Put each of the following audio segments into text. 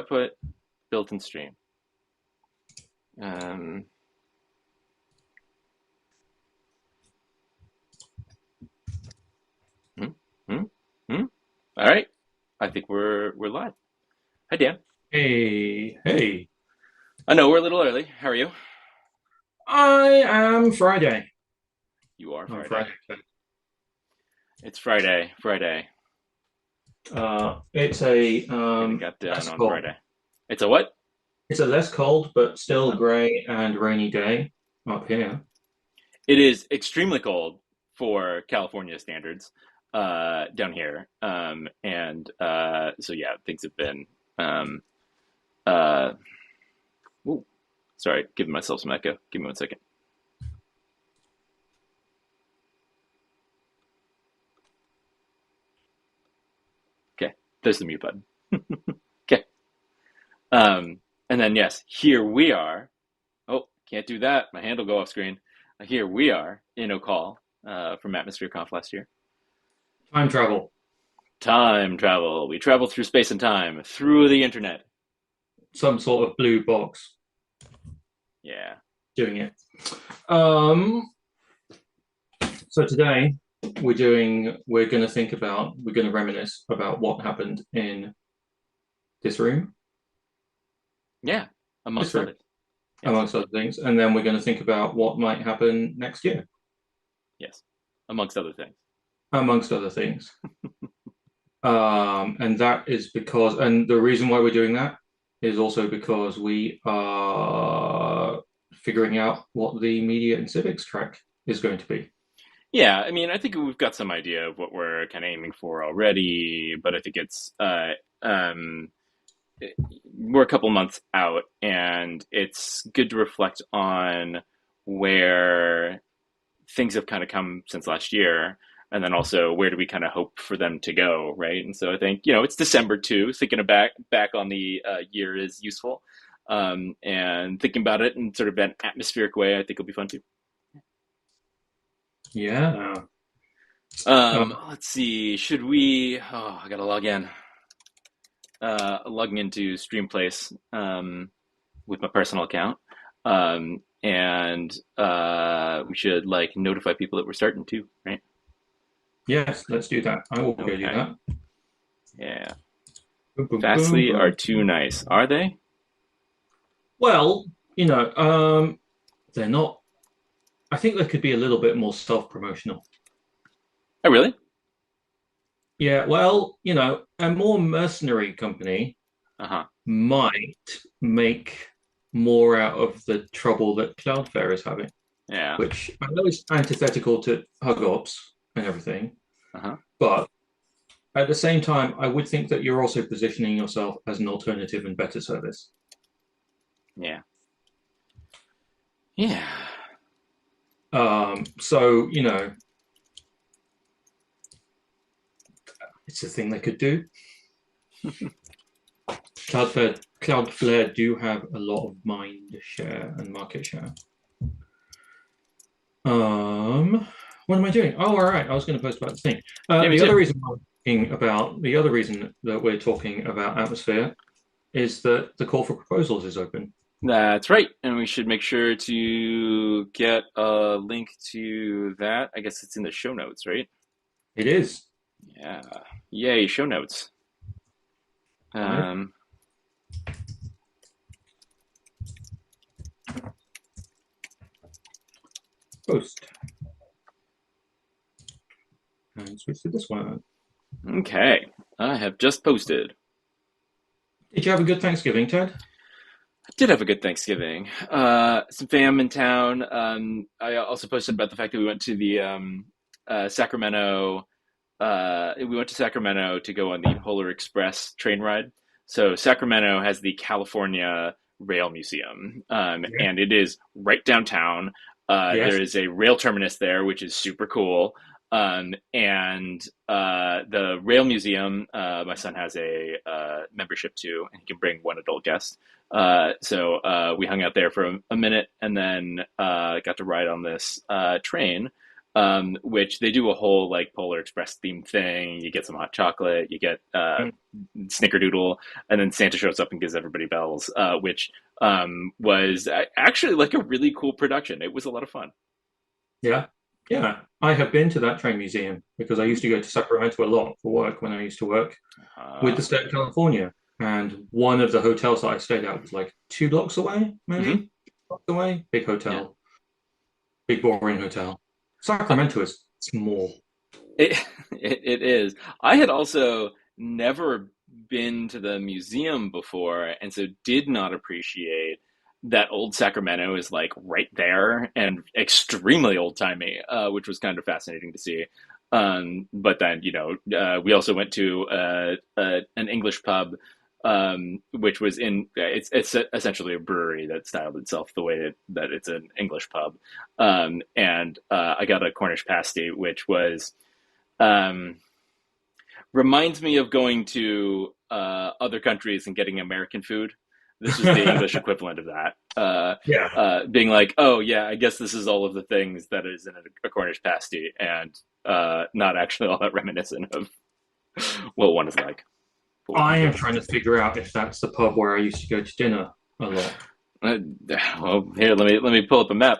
output, built-in stream. Hmm, hmm, hmm. All right. I think we're live. Hi, Dan. Hey, hey. I know we're a little early. How are you? I am Friday. You are I'm Friday. Friday. It's Friday. Friday. It's a Everything got done less on cold. Friday. It's a what? It's a less cold but still Uh-huh. grey and rainy day up here. It is extremely cold for California standards down here. So yeah, things have been um, uh, ooh, sorry, giving myself some echo. Give me 1 second. Okay, there's the mute button. Okay. And then yes, here we are. Oh, can't do that. My hand will go off screen. Here we are in O'Call from ATmosphereConf last year. Time travel, Time travel. We travel through space and time, through the internet. some sort of blue box Yeah. doing it. Um, so today we're going to reminisce about what happened in this room, Yeah. this Amongst room, others. Yes. amongst other things, and then we're going to think about what might happen next year, Yes. Amongst other things. amongst other things. And that is because, and the reason why we're doing that is also because we are figuring out what the media and civics track is going to be. Yeah, I mean, I think we've got some idea of what we're kind of aiming for already, but I think um, we're a couple months out, and it's good to reflect on where things have kind of come since last year, and then also where do we kind of hope for them to go, right? And so I think it's December too. Thinking back on the year is useful, and thinking about it in sort of an atmospheric way, I think will be fun too. Yeah. Let's see. Should we? Oh, I gotta log in. Logging into Streamplace with my personal account, and we should like notify people that we're starting too, right? Yes, let's do that. I will go do Okay. that. Yeah. Boom, boom, boom, Fastly are boom. too nice, are they? Well, they're not. I think they could be a little bit more self-promotional. Oh, really? Yeah, well, a more mercenary company Uh huh. might make more out of the trouble that Cloudflare is having, Yeah. which I know is antithetical to hug ops and everything, Uh huh. but at the same time, I would think that you're also positioning yourself as an alternative and better service. Yeah. Yeah. So, it's a thing they could do. Cloudflare do have a lot of mind share and market share. What am I doing? Oh, all right. I was going to post about the thing. Yeah, me The too. other reason the other reason that we're talking about Atmosphere is that the call for proposals is open. That's right. And we should make sure to get a link to that. I guess it's in the show notes, right? It is. Yeah. Yay, show notes. Live Um, post and switch to this one. okay. I have just posted. Did you have a good Thanksgiving, Ted? I did have a good Thanksgiving. Some fam in town. I also posted about the fact that we went to the Sacramento. We went to Sacramento to go on the Polar Express train ride. So Sacramento has the California Rail Museum, Yeah. and it is right downtown. There Yes. is a rail terminus there, which is super cool. And the Rail Museum, my son has a membership to, and he can bring one adult guest. We hung out there for a minute, and then got to ride on this train which they do a whole like Polar Express themed thing. You get some hot chocolate, you get snickerdoodle, and then Santa shows up and gives everybody bells, which was actually like a really cool production. It was a lot of fun. Yeah. Yeah. I have been to that train museum because I used to go to Sacramento a lot for work when I used to work with Uh, the state of California. And one of the hotels that I stayed at was like 2 blocks away, mhm. maybe blocks away. Big Yeah. hotel, big boring hotel. Uh, Sacramento is small. It, it is. I had also never been to the museum before, and so did not appreciate that old Sacramento is like right there and extremely old timey, which was kind of fascinating to see. But then, we also went to an English pub, which was it's essentially a brewery that styled itself the way that it's an English pub. And I got a Cornish pasty, which was um, reminds me of going to other countries and getting American food. This was the English equivalent of that. Yeah. Being like, oh yeah, I guess this is all of the things that is in a Cornish pasty, and not actually all that reminiscent of what one is like. What one I is am like. trying to figure out if that's the pub where I used to go to dinner a lot. Uh, well, here, let me pull up a map.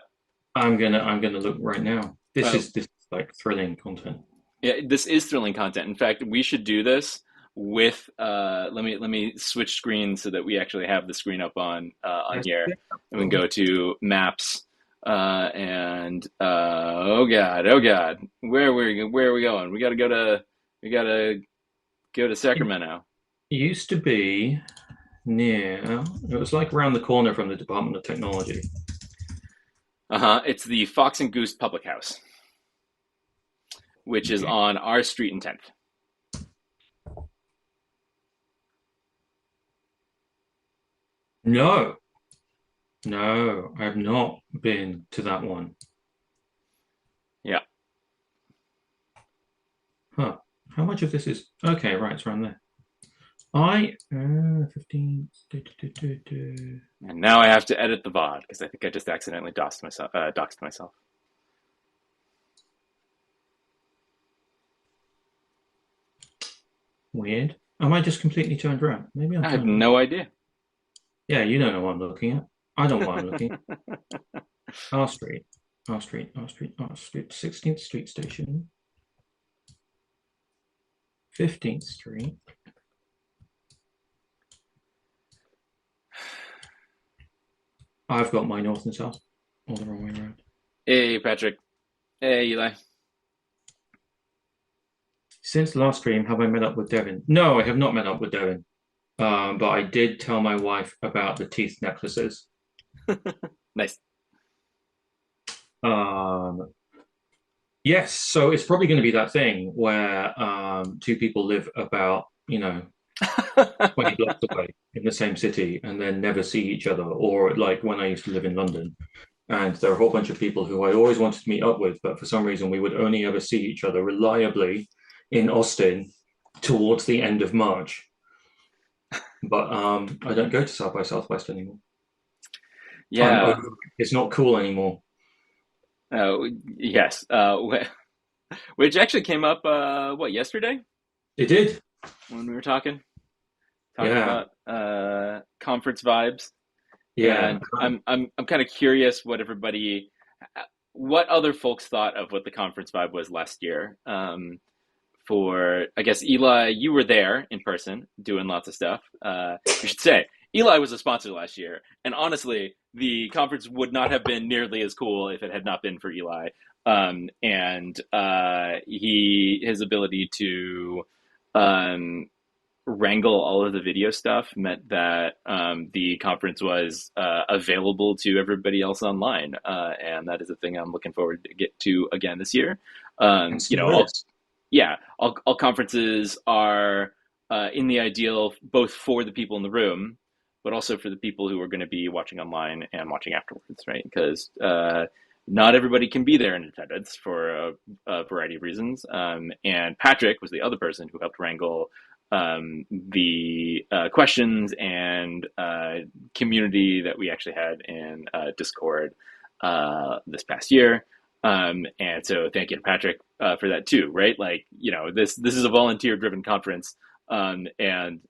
I'm gonna look right now. This Uh, is this is like thrilling content. Yeah, this is thrilling content. In fact, we should do this with let me switch screens so that we actually have the screen up on Yes. here. Yeah. And we can go to maps and oh god, where are we going? We gotta go to It Sacramento. used to be near. It was like around the corner from the Department of Technology. Uh-huh. It's the Fox and Goose Public House, which is Okay. on our street in 10th. No, no, I've not been to that one. Yeah. Huh. How much of this is okay? Right, it's around there. I 15. And now I have to edit the VOD because I think I just accidentally doxed myself. Weird. Am I just completely turned around? Maybe I'm I have turned around. no idea. Yeah, you don't know what I'm looking at. I don't know what I'm looking at. R Street, R Street, R Street, R Street, 16th Street Station, 15th Street. I've got my north and south all the wrong way around. Hey, Patrick. Hey, Eli. Since the last stream, have I met up with Devin? No, I have not met up with Devin. But I did tell my wife about the teeth necklaces. Nice. Um, yes, so it's probably going to be that thing where two people live about, 20 blocks away in the same city and then never see each other. Or like when I used to live in London, and there are a whole bunch of people who I always wanted to meet up with, but for some reason we would only ever see each other reliably in Austin towards the end of March. But I don't go to South by Southwest anymore. I'm Yeah. over it. It's not cool anymore. Yes. Which actually came up, what, yesterday It did. when we were talking Yeah. about conference vibes. Yeah. And I'm kind of curious what other folks thought of what the conference vibe was last year. For I guess Eli, you were there in person doing lots of stuff. We should say Eli was a sponsor last year, and honestly, the conference would not have been nearly as cool if it had not been for Eli. And his ability to um, wrangle all of the video stuff meant that the conference was available to everybody else online, and that is a thing I'm looking forward to get to again this year. And still All is. yeah, all conferences are in the ideal both for the people in the room, but also for the people who are going to be watching online and watching afterwards, right? Because not everybody can be there in attendance for a variety of reasons. And Patrick was the other person who helped wrangle the questions and community that we actually had in Discord this past year. And so thank you to Patrick for that too, right? Like, this is a volunteer driven conference. And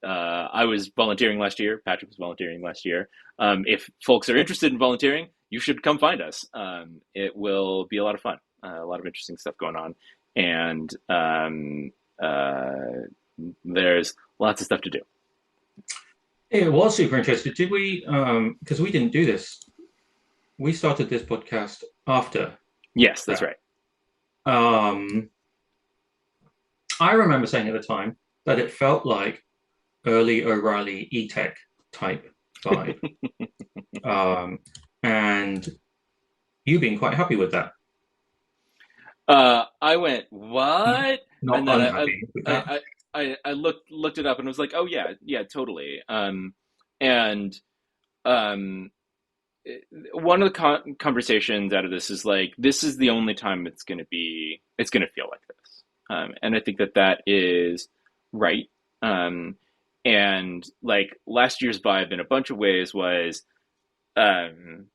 I was volunteering last year. Patrick was volunteering last year. If folks are interested in volunteering, you should come find us. It will be a lot of fun, a lot of interesting stuff going on. And there's lots of stuff to do. It was super interesting. Did we, because we didn't do this, we started this podcast after Yes, that's that. right. Um, I remember saying at the time that it felt like early O'Reilly E-Tech type vibe. Um, and you being quite happy with that. I went, what? Not And then unhappy with that. I looked it up and was like, oh yeah, yeah, totally. And um, one of the conversations out of this is like, this is the only time it's gonna feel like this. And I think that that is right. Um, and like last year's vibe in a bunch of ways was, um,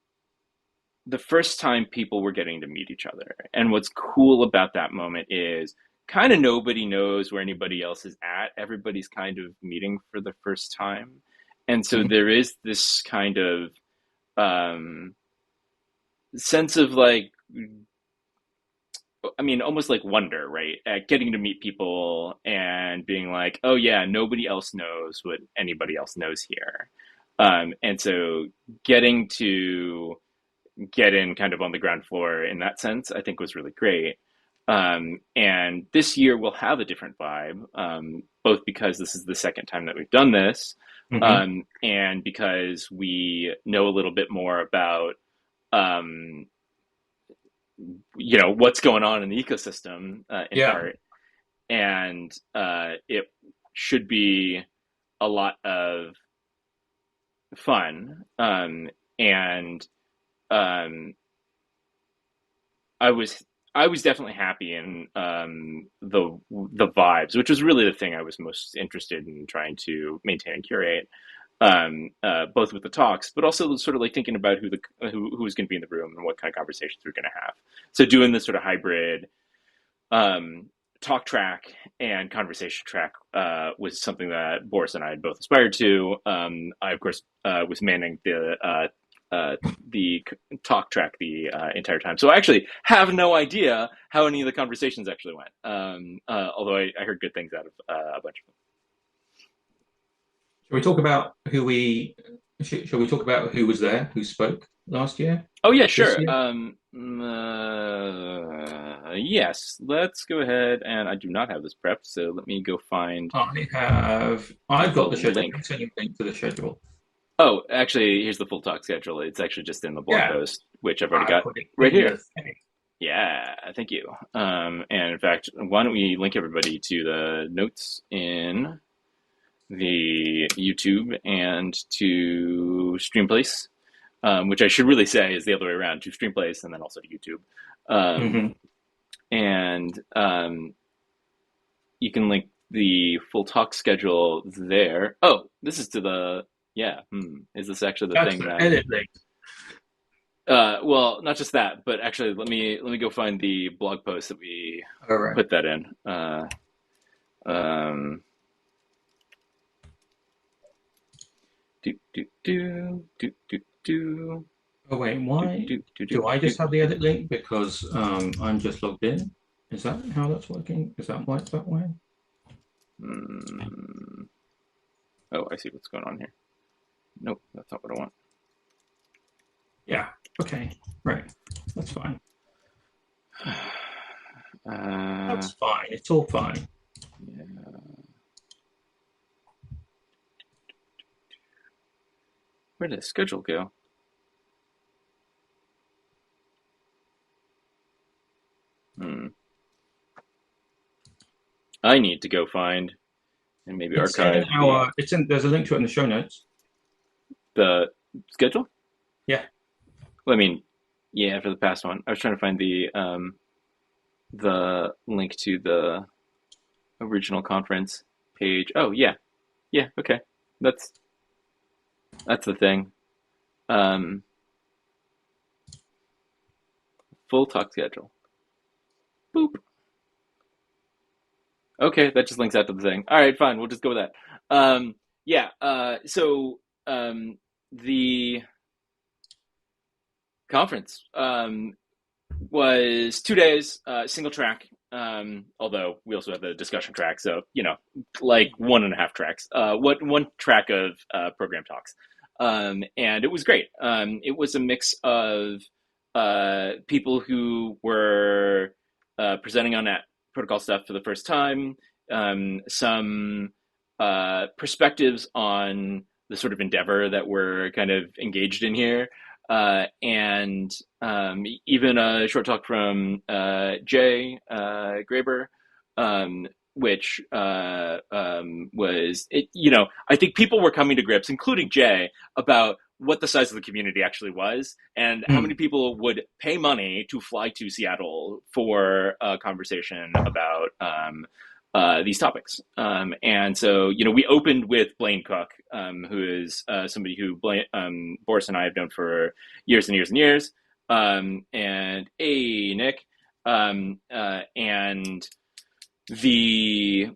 the first time people were getting to meet each other. And what's cool about that moment is kind of nobody knows where anybody else is at. Everybody's kind of meeting for the first time. And so Mhm. there is this kind of um, sense of like, I mean, almost like wonder, right? At getting to meet people and being like, oh, yeah, nobody else knows what anybody else knows here. And so getting to get in kind of on the ground floor in that sense, I think was really great. And this year we'll have a different vibe, both because this is the second time that we've done this, Mhm. and because we know a little bit more about, um, what's going on in the ecosystem, in Yeah. part, and it should be a lot of fun. And um, I was I was definitely happy in the vibes, which was really the thing I was most interested in trying to maintain and curate, both with the talks, but also sort of like thinking about who was going to be in the room and what kind of conversations we are going to have. So doing this sort of hybrid um, talk track and conversation track was something that Boris and I had both aspired to. I, of course, was manning the talk track the entire time. So I actually have no idea how any of the conversations actually went. Although I heard good things out of a bunch of them. Shall we talk about shall we talk about who was there, who spoke last year, Oh yeah, this sure. year? Yes, let's go ahead. And I do not have this prepped, so let me go find I've the got the schedule. link. Let me send you a link to the schedule. Oh, actually, here's the full talk schedule. It's actually just in the blog Yeah, post, which I've already I got put it right in here. the thing. Yeah, thank you. And in fact, why don't we link everybody to the notes in the YouTube and to Streamplace, which I should really say is the other way around, to Streamplace and then also to YouTube. Um, Hmm. and you can link the full talk schedule there. Oh, this is to the, yeah. Is this actually the That's thing the that? edit link. Well, not just that, but actually, let me go find the blog post that we All right. put that in. Um, do Oh wait, do why do do do do I do. just have the edit link? Because I'm just logged in. Is that how that's working? Is that why it's that way? Mm, oh, I see what's going on here. Nope, that's not what I want. Yeah. Okay. Right. That's fine. Uh, That's fine. It's all fine. yeah. Where did the schedule go? Hmm. I need to go find and maybe It's in archive the our. It's in. There's a link to it in the show notes. the schedule. Yeah. Well, I mean, yeah, for the past one, I was trying to find the link to the original conference page. Oh yeah, yeah, okay, that's that's the thing. Um, full talk schedule. Boop. Okay, that just links out to the thing. All right, fine. We'll just go with that. Yeah. So the conference was 2 days, single track. Although we also have the discussion track, so like 1.5 tracks. What one track of program talks, and it was great. It was a mix of people who were presenting on that protocol stuff for the first time, some perspectives on the sort of endeavor that we're kind of engaged in here, and even a short talk from Jay Graber, which was it. I think people were coming to grips, including Jay, about what the size of the community actually was and how many Mm. people would pay money to fly to Seattle for a conversation about these topics. And so, we opened with Blaine Cook, who is somebody who Boris and I have known for years and years and years. And hey, Nick. And the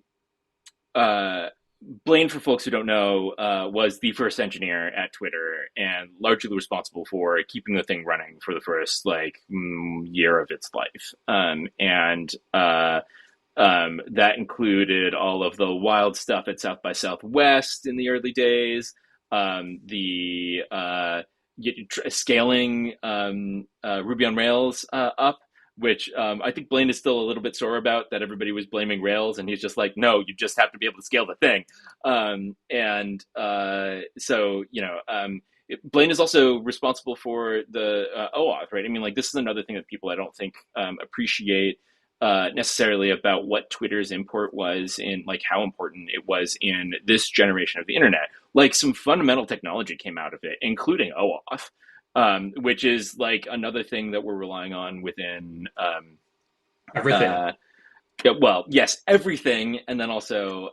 Blaine, for folks who don't know, was the first engineer at Twitter and largely responsible for keeping the thing running for the first year of its life. And that included all of the wild stuff at South by Southwest in the early days, the scaling Ruby on Rails up, which I think Blaine is still a little bit sore about, that everybody was blaming Rails, and he's just like, no, you just have to be able to scale the thing. Blaine is also responsible for the OAuth, right? I mean, this is another thing that people I don't think appreciate necessarily about what Twitter's import was in how important it was in this generation of the internet. Some fundamental technology came out of it, including OAuth, which is another thing that we're relying on within. Everything. Yeah, well, yes, everything, and then also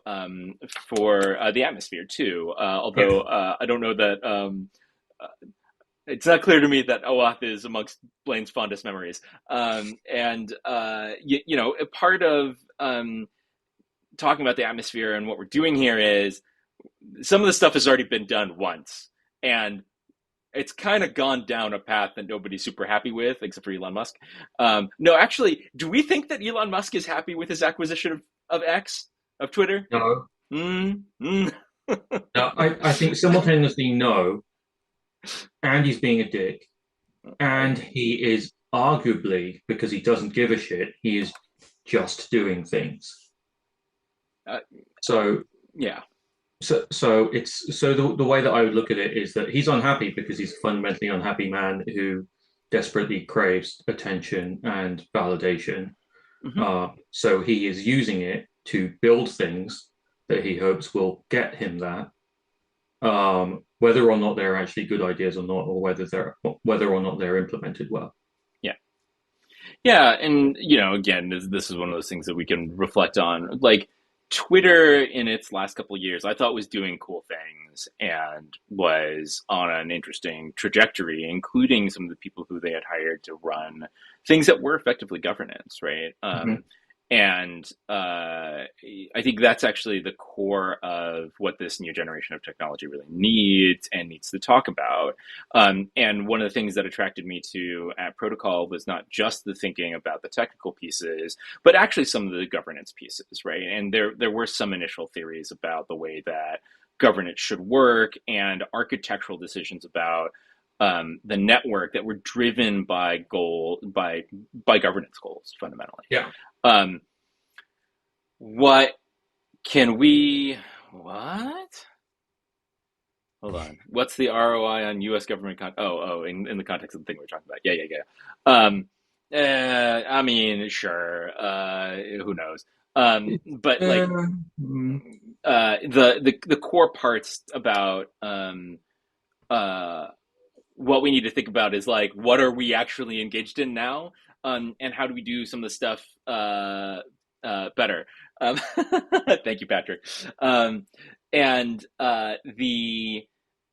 for the atmosphere too. Yeah. Although I don't know that it's not clear to me that OAuth is amongst Blaine's fondest memories. A part of talking about the atmosphere and what we're doing here is some of the stuff has already been done once, and it's kind of gone down a path that nobody's super happy with, except for Elon Musk. No, actually, do we think that Elon Musk is happy with his acquisition of X, of Twitter? No. Mm, mm. No. I think simultaneously no, and he's being a dick, and Okay. he is arguably, because he doesn't give a shit, he is just doing things. Uh, So yeah. the way that I would look at it is that he's unhappy because he's a fundamentally unhappy man who desperately craves attention and validation. Hmm. So he is using it to build things that he hopes will get him that, whether or not they're actually good ideas or not, or whether or not they're implemented well. Yeah. Yeah, and again, this is one of those things that we can reflect on. Twitter in its last couple of years, I thought was doing cool things and was on an interesting trajectory, including some of the people who they had hired to run things that were effectively governance, right? Mhm. And I think that's actually the core of what this new generation of technology really needs and needs to talk about. And one of the things that attracted me to ATProto was not just the thinking about the technical pieces, but actually some of the governance pieces, right? And there were some initial theories about the way that governance should work and architectural decisions about the network that were driven by governance goals fundamentally. Yeah. Um, what can we? What? Hold on. What's the ROI on U.S. government? In the context of the thing we're talking about. Yeah, yeah, yeah. I mean, sure. Who knows? But Mm. the core parts about uh, what we need to think about is what are we actually engaged in now, and how do we do some of the stuff better. Um, Thank you, Patrick. And the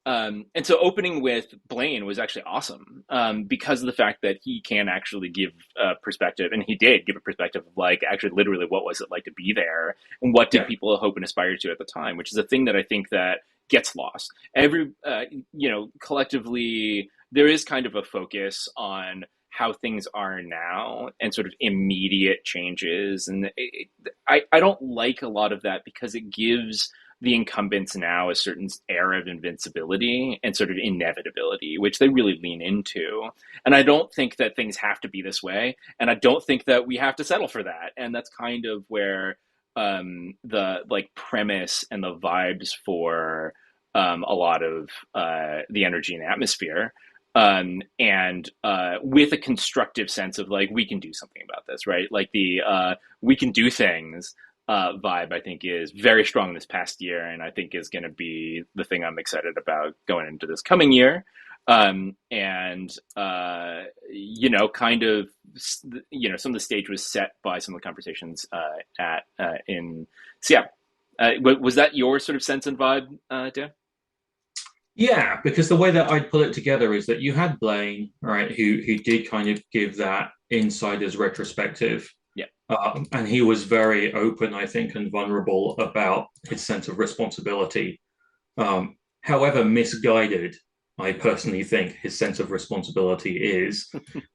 And so opening with Blaine was actually awesome, because of the fact that he can actually give a perspective, and he did give a perspective of like actually literally what was it like to be there, and what did Yeah, people hope and aspire to at the time, which is a thing that I think that gets lost. Collectively, there is kind of a focus on how things are now and sort of immediate changes, and I don't like a lot of that because it gives the incumbents now a certain air of invincibility and sort of inevitability, which they really lean into. And I don't think that things have to be this way. And I don't think that we have to settle for that. And that's kind of where the like premise and the vibes for a lot of the energy and atmosphere. And with a constructive sense of like, we can do something about this, right? Like the we can do things vibe, I think, is very strong this past year, and I think is going to be the thing I'm excited about going into this coming year. And kind of, some of the stage was set by some of the conversations at in Seattle. Was that your sort of sense and vibe, Dan? yeah, because the way that I'd put it together is that you had Blaine, right, who did kind of give that insider's retrospective. Yeah. And he was very open, I think, and vulnerable about his sense of responsibility. However misguided I personally think his sense of responsibility is,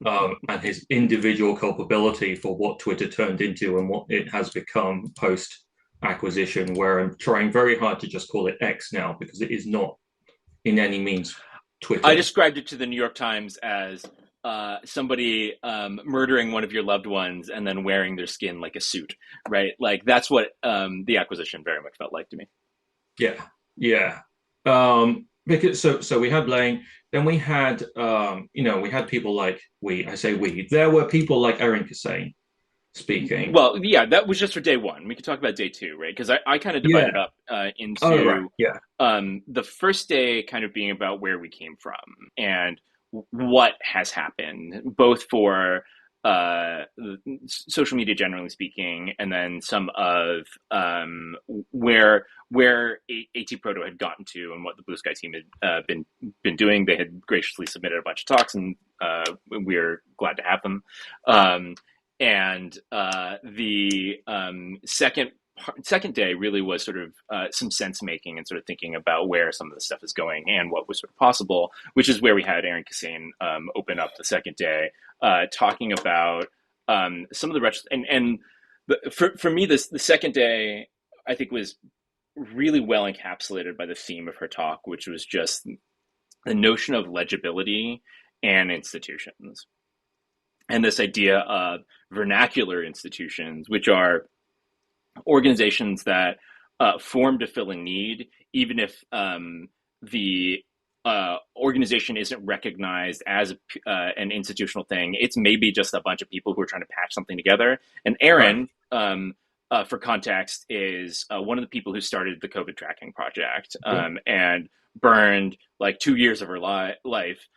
and his individual culpability for what Twitter turned into and what it has become post acquisition, where I'm trying very hard to just call it X now because it is not in any means I Twitter. described it to the New York Times as somebody murdering one of your loved ones and then wearing their skin like a suit, right? Like that's what the acquisition very much felt like to me. Yeah, yeah. Because so we had Blaine, then we had we had people like I say we. There were people like Erin Kassane speaking. Well, yeah, that was just for day one. We could talk about day two, right? Because I kind of Yeah. divided up Oh, right. into Yeah. the first day kind of being about where we came from and what has happened, both for social media generally speaking, and then some of where ATProto had gotten to and what the Blue Sky team had been doing. They had graciously submitted a bunch of talks, and we're glad to have them. And the second day really was sort of some sense making and sort of thinking about where some of the stuff is going and what was sort of possible, which is where we had Erin Kassane open up the second day, talking about some of the for me the second day I think was really well encapsulated by the theme of her talk, which was just the notion of legibility and institutions, and this idea of vernacular institutions, which are organizations that form to fill a need, even if the organization isn't recognized as an institutional thing. It's maybe just a bunch of people who are trying to patch something together. And Right. Erin, for context, is one of the people who started the COVID tracking project, Yeah. and burned like 2 years of her life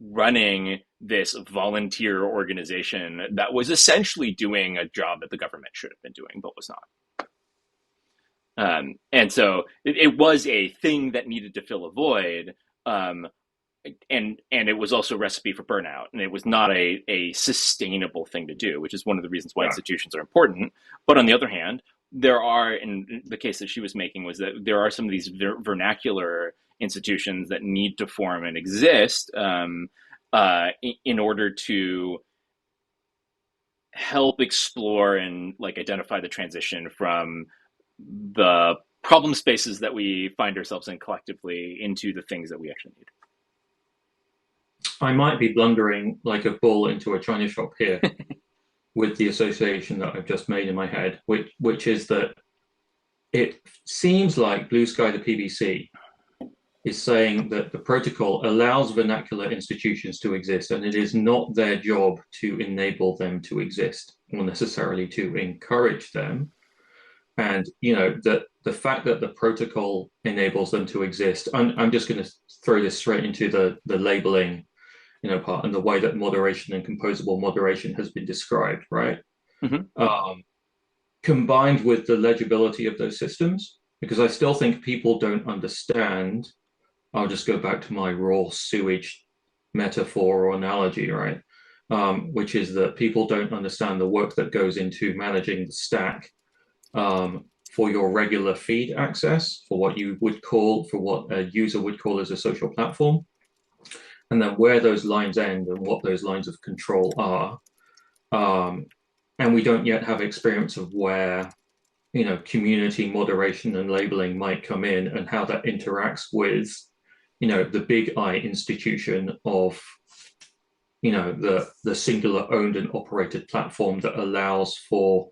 running this volunteer organization that was essentially doing a job that the government should have been doing, but was not. And so it was a thing that needed to fill a void. And it was also a recipe for burnout, and it was not a sustainable thing to do, which is one of the reasons why Yeah. institutions are important. But on the other hand, there are, in the case that she was making, was that there are some of these vernacular institutions that need to form and exist in order to help explore and like identify the transition from the problem spaces that we find ourselves in collectively into the things that we actually need. I might be blundering like a bull into a china shop here with the association that I've just made in my head, which is that it seems like Blue Sky, the PBC, is saying that the protocol allows vernacular institutions to exist, and it is not their job to enable them to exist or necessarily to encourage them. And that the fact that the protocol enables them to exist, I'm just going to throw this straight into the labeling, part and the way that moderation and composable moderation has been described, right? Mm-hmm. Combined with the legibility of those systems, because I still think people don't understand I'll just go back to my raw sewage metaphor or analogy, right? Which is that people don't understand the work that goes into managing the stack for your regular feed access, for what a user would call as a social platform, and then where those lines end and what those lines of control are. Um, and we don't yet have experience of where community moderation and labeling might come in and how that interacts with the big I institution of the singular owned and operated platform that allows for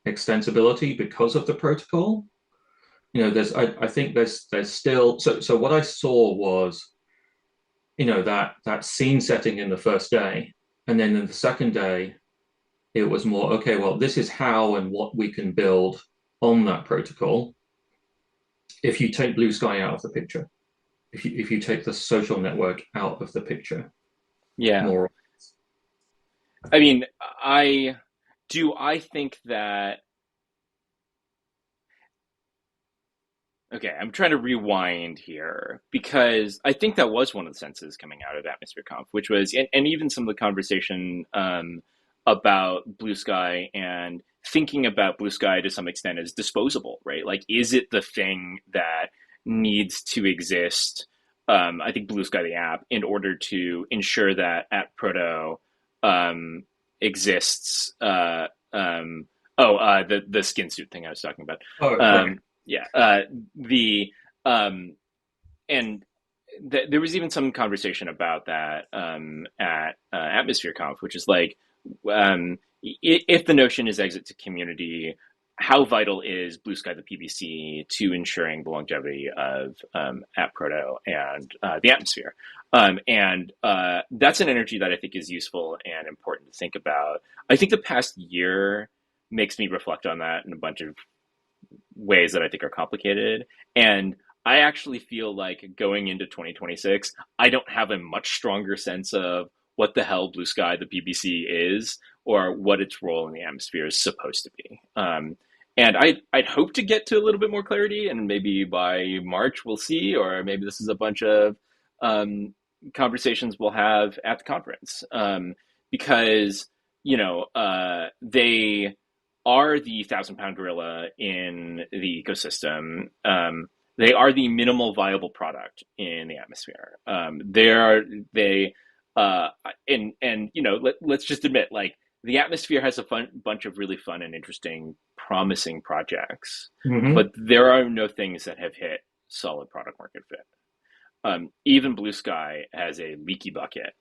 extensibility because of the protocol. I think there's still so what I saw was that scene setting in the first day, and then in the second day it was more, okay, well, this is how and what we can build on that protocol if you take Blue Sky out of the picture, if you take the social network out of the picture, Yeah. more. I mean, I think that, okay, I'm trying to rewind here because I think that was one of the senses coming out of AtmosphereConf, which was, and even some of the conversation about Blue Sky and thinking about Blue Sky to some extent as disposable, right? Like, is it the thing that needs to exist? I think Blue Sky, the app, in order to ensure that ATProto um, exists. The skin suit thing I was talking about. Oh, right. Um, yeah, the and there was even some conversation about that at AtmosphereConf, which is like, if the notion is exit to community, how vital is Blue Sky the PBC to ensuring the longevity of AtProto and the atmosphere? That's an energy that I think is useful and important to think about. I think the past year makes me reflect on that in a bunch of ways that I think are complicated. And I actually feel like going into 2026, I don't have a much stronger sense of what the hell Blue Sky, the BBC, is, or what its role in the atmosphere is supposed to be. And I'd hope to get to a little bit more clarity, and maybe by March we'll see, or maybe this is a bunch of um, conversations we'll have at the conference. Because, they are the 1,000 pound gorilla in the ecosystem. They are the minimal viable product in the atmosphere. They and let's just admit, like, the atmosphere has a bunch of really fun and interesting, promising projects, Mm-hmm. but there are no things that have hit solid product market fit. Even Blue Sky has a leaky bucket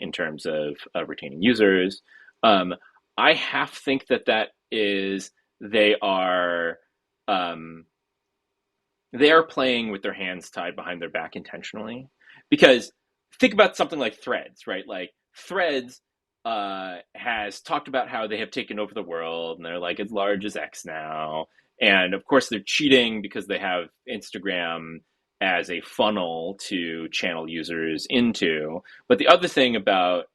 in terms of retaining users. Um, I half think that is they are um, they are playing with their hands tied behind their back intentionally, because think about something like Threads, right? Like Threads has talked about how they have taken over the world and they're like as large as X now, and of course they're cheating because they have Instagram as a funnel to channel users into. But the other thing about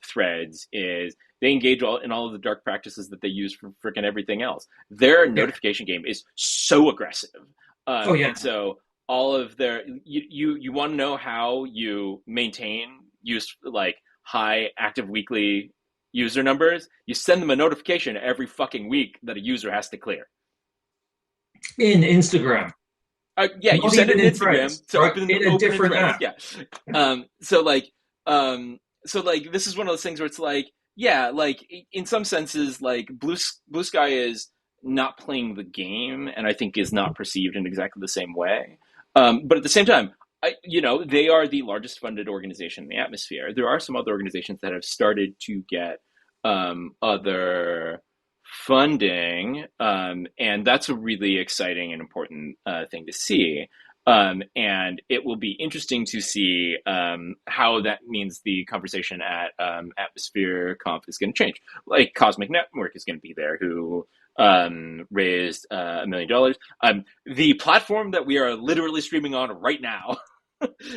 Threads is they engage in all of the dark practices that they use for freaking everything else. Their Yeah. notification game is so aggressive, Oh, yeah. and so all of their you want to know how you maintain use like high active weekly user numbers. You send them a notification every fucking week that a user has to clear. In Instagram, Yeah, you not send it even in in Instagram Threads, to right? open In a in different Threads. app. Yeah. So like this is one of those things where it's like, yeah, like in some senses, like Blue Sky is not playing the game, and I think is not perceived in exactly the same way. But at the same time, they are the largest funded organization in the atmosphere. There are some other organizations that have started to get other funding, and that's a really exciting and important thing to see. And it will be interesting to see how that means the conversation at Atmosphere Conf is going to change. Like Cosmic Network is going to be there, who raised $1 million. The platform that we are literally streaming on right now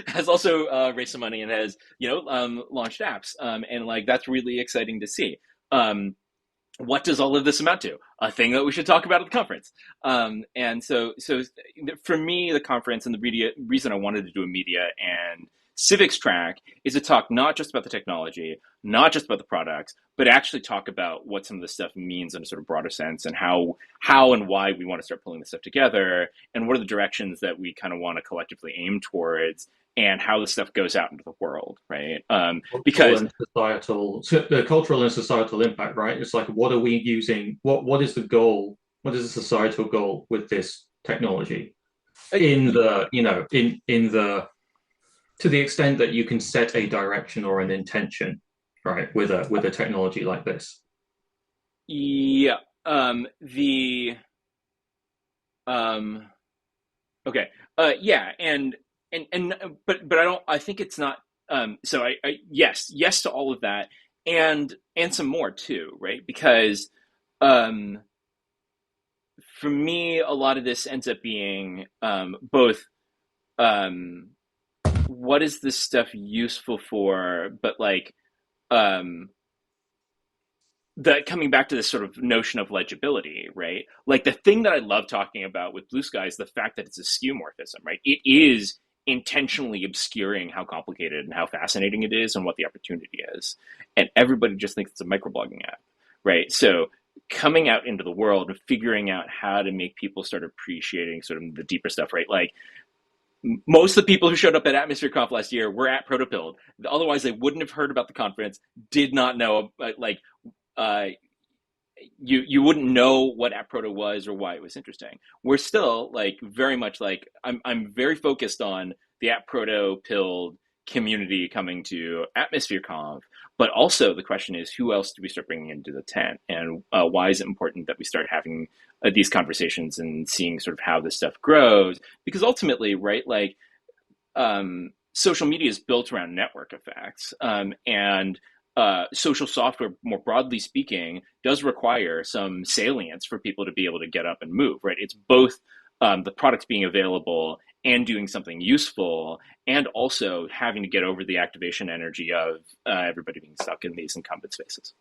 has also raised some money and has launched apps, and like that's really exciting to see. Um, what does all of this amount to? A thing that we should talk about at the conference. And so for me, the conference and the reason I wanted to do a media and civics track is to talk not just about the technology, not just about the products, but actually talk about what some of this stuff means in a sort of broader sense, and how and why we want to start pulling this stuff together, and what are the directions that we kind of want to collectively aim towards, and how this stuff goes out into the world, right? Cultural Because and societal, so the cultural and societal impact, right? It's like, what are we using? What is the goal? What is the societal goal with this technology? uh, In the, in the to the extent that you can set a direction or an intention, right, with a technology like this. yeah, the um, okay. Yeah, and but I don't. I think it's not. So yes to all of that, and some more too, right? Because um, for me, a lot of this ends up being both um, what is this stuff useful for, but like um, that coming back to this sort of notion of legibility, right? Like the thing that I love talking about with Blue Sky is the fact that it's a skeuomorphism, right? It is intentionally obscuring how complicated and how fascinating it is and what the opportunity is. And everybody just thinks it's a microblogging app, right? So coming out into the world and figuring out how to make people start appreciating sort of the deeper stuff, right? Like most of the people who showed up at ATmosphereConf last year were at Protopilled. Otherwise, they wouldn't have heard about the conference, did not know, uh, you wouldn't know what ATProto was or why it was interesting. We're still like very much like I'm very focused on the ATProto pilled community coming to ATmosphereConf, but also the question is who else do we start bringing into the tent, and why is it important that we start having these conversations and seeing sort of how this stuff grows? Because ultimately, right, like social media is built around network effects, and social software, more broadly speaking, does require some salience for people to be able to get up and move, right? It's both the products being available and doing something useful, and also having to get over the activation energy of everybody being stuck in these incumbent spaces.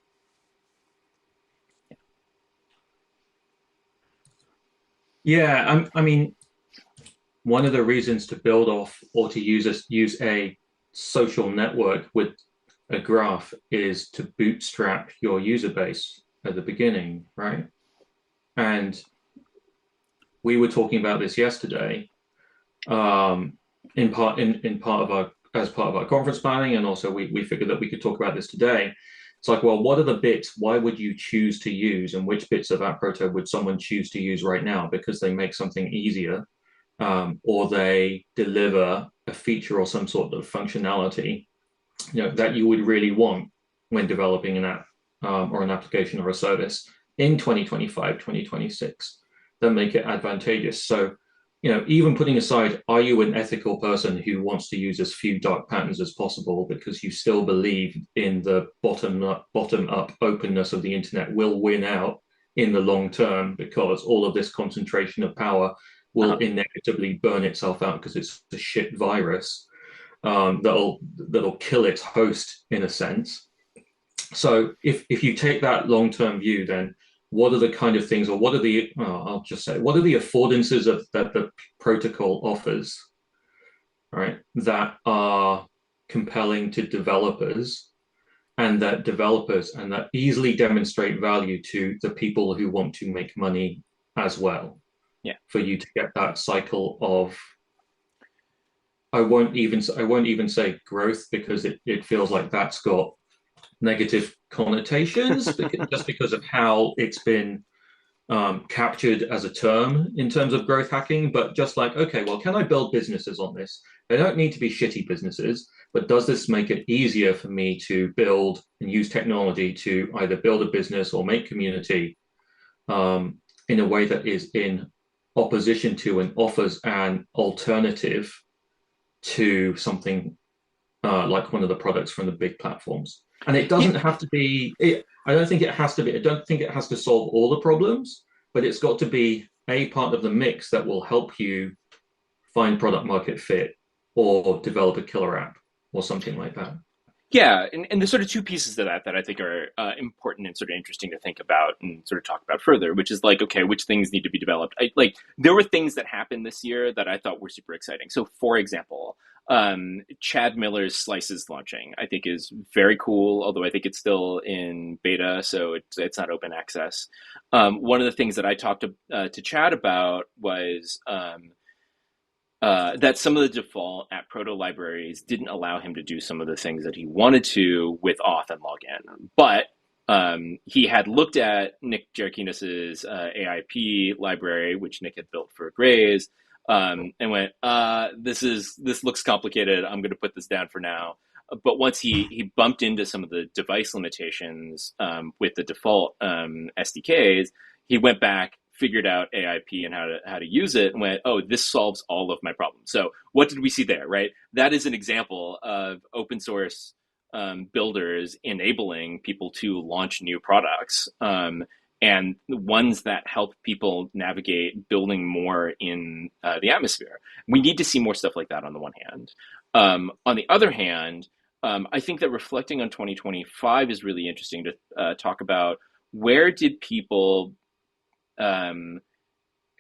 Yeah, I mean, one of the reasons to build off or to use a social network with a graph is to bootstrap your user base at the beginning, right? And we were talking about this yesterday, in part of our as part of our conference planning, and also we figured that we could talk about this today. It's like, well, what are the bits? Why would you choose to use, and which bits of AppProto would someone choose to use right now because they make something easier, or they deliver a feature or some sort of functionality, that you would really want when developing an app, or an application or a service in 2025, 2026, that make it advantageous. So, even putting aside, are you an ethical person who wants to use as few dark patterns as possible because you still believe in the bottom up openness of the internet will win out in the long term, because all of this concentration of power will Uh-huh. inevitably burn itself out because it's a shit virus, that'll kill its host in a sense. So if you take that long term view, then what are the kind of things, or what are the I'll just say, what are the affordances that the protocol offers, right? That are compelling to developers, and that easily demonstrate value to the people who want to make money as well, Yeah. for you to get that cycle of, I won't even say growth, because it feels like that's got negative connotations, just because of how it's been captured as a term in terms of growth hacking. But just like, okay, well, can I build businesses on this? They don't need to be shitty businesses, but does this make it easier for me to build and use technology to either build a business or make community, in a way that is in opposition to and offers an alternative to something, like one of the products from the big platforms? And it Yeah. doesn't have to be. I don't think it has to be. I don't think it has to solve all the problems, but it's got to be a part of the mix that will help you find product market fit, or develop a killer app, or something like that. Yeah, and there's sort of two pieces to that that I think are important and sort of interesting to think about and sort of talk about further, which is like, okay, which things need to be developed? Like there were things that happened this year that I thought were super exciting. So, for example, Chad Miller's Slices launching, I think is very cool, although I think it's still in beta, so it's not open access. One of the things that I talked to Chad about was that some of the default ATProto libraries didn't allow him to do some of the things that he wanted to with auth and login. But he had looked at Nick Jarakinis's AIP library, which Nick had built for Graze, and went, this looks complicated. I'm going to put this down for now. But once he bumped into some of the device limitations with the default SDKs, he went back, figured out AIP and how to use it, and went, oh, this solves all of my problems. So what did we see there, right? That is an example of open source builders enabling people to launch new products, and the ones that help people navigate building more in the atmosphere. We need to see more stuff like that on the one hand. On the other hand, I think that reflecting on 2025 is really interesting to talk about where did people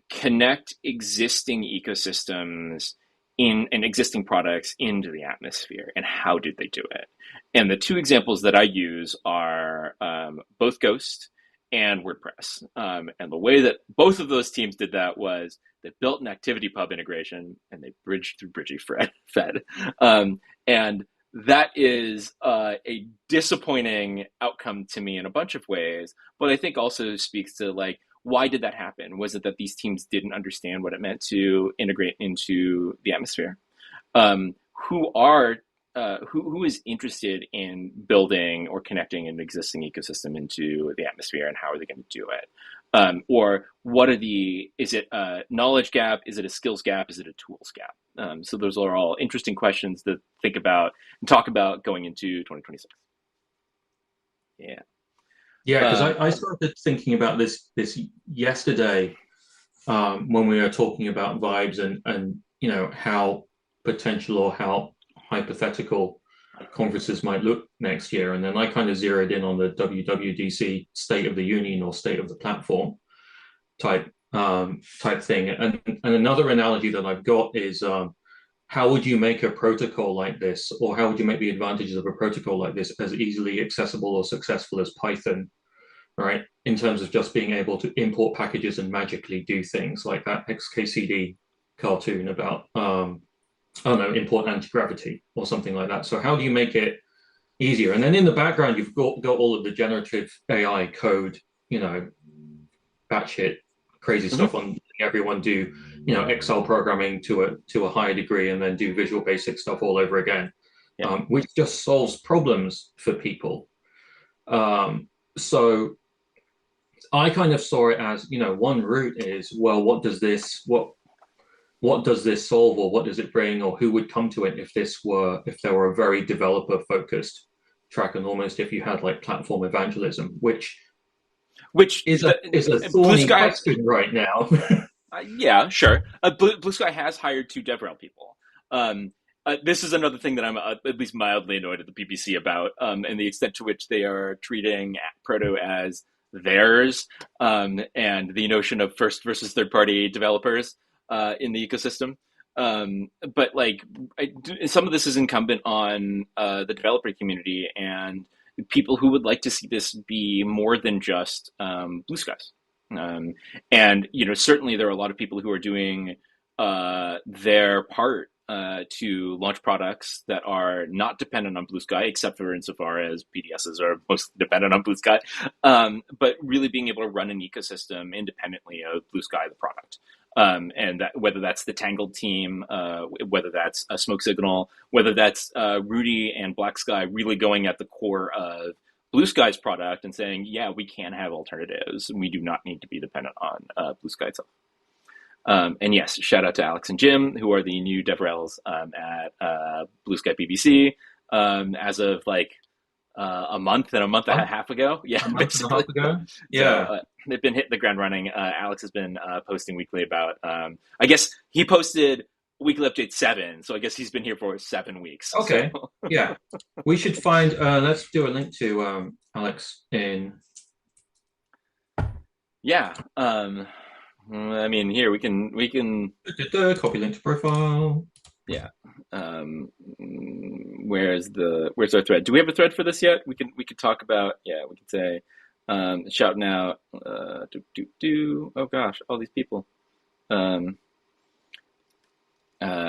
connect existing ecosystems in and existing products into the atmosphere, and how did they do it? And the two examples that I use are both Ghost and WordPress. And the way that both of those teams did that was they built an ActivityPub integration and they bridged through Bridgie Fed. And that is a disappointing outcome to me in a bunch of ways, but I think also speaks to like, why did that happen? Was it that these teams didn't understand what it meant to integrate into the atmosphere? Who are who is interested in building or connecting an existing ecosystem into the atmosphere, and how are they going to do it? Or what are is it a knowledge gap? Is it a skills gap? Is it a tools gap? So those are all interesting questions to think about and talk about going into 2026. Yeah. Yeah, because Um, I started thinking about this yesterday, when we were talking about vibes and how potential or how hypothetical conferences might look next year. And then I kind of zeroed in on the WWDC State of the Union or State of the Platform type thing. And another analogy that I've got is, how would you make a protocol like this, or how would you make the advantages of a protocol like this as easily accessible or successful as Python, right? In terms of just being able to import packages and magically do things like that XKCD cartoon about, I don't know, import anti-gravity or something like that. So how do you make it easier? And then in the background, you've got all of the generative AI code, batshit crazy mhm. stuff on everyone do, Excel programming to a higher degree, and then do Visual Basic stuff all over again, Yeah. which just solves problems for people. So I kind of saw it as, one route is, well, what does this solve, or what does it bring, or who would come to it if there were a very developer focused track, and almost if you had like platform evangelism, which Which is a Blue thorny Sky, question right now. yeah, sure. Blue Sky has hired two DevRel people. This is another thing that I'm at least mildly annoyed at the PPC about, and the extent to which they are treating Proto as theirs, and the notion of first versus third party developers in the ecosystem. But like, some of this is incumbent on the developer community and people who would like to see this be more than just blue skies. Um, and certainly there are a lot of people who are doing their part to launch products that are not dependent on Blue Sky, except for insofar as PDSs are mostly dependent on Blue Sky, but really being able to run an ecosystem independently of Blue Sky, the product. And that, whether that's the Tangled team, whether that's a Smoke Signal, whether that's Rudy and Black Sky really going at the core of Blue Sky's product and saying, yeah, we can have alternatives. We do not need to be dependent on Blue Sky itself. And yes, shout out to Alex and Jim, who are the new DevRels at Blue Sky BBC as of like a month and a half ago. Yeah, A month and a basically. half ago. So Yeah. they've been hitting the ground running. Alex has been posting weekly about, I guess he posted weekly update 7. So I guess he's been here for 7 weeks. So Okay. Yeah. We should find let's do a link to Alex in yeah. I mean, here we can copy link to profile. yeah. Where's our thread? Do we have a thread for this yet? We could talk about, yeah, we could say shouting out oh gosh, all these people. Um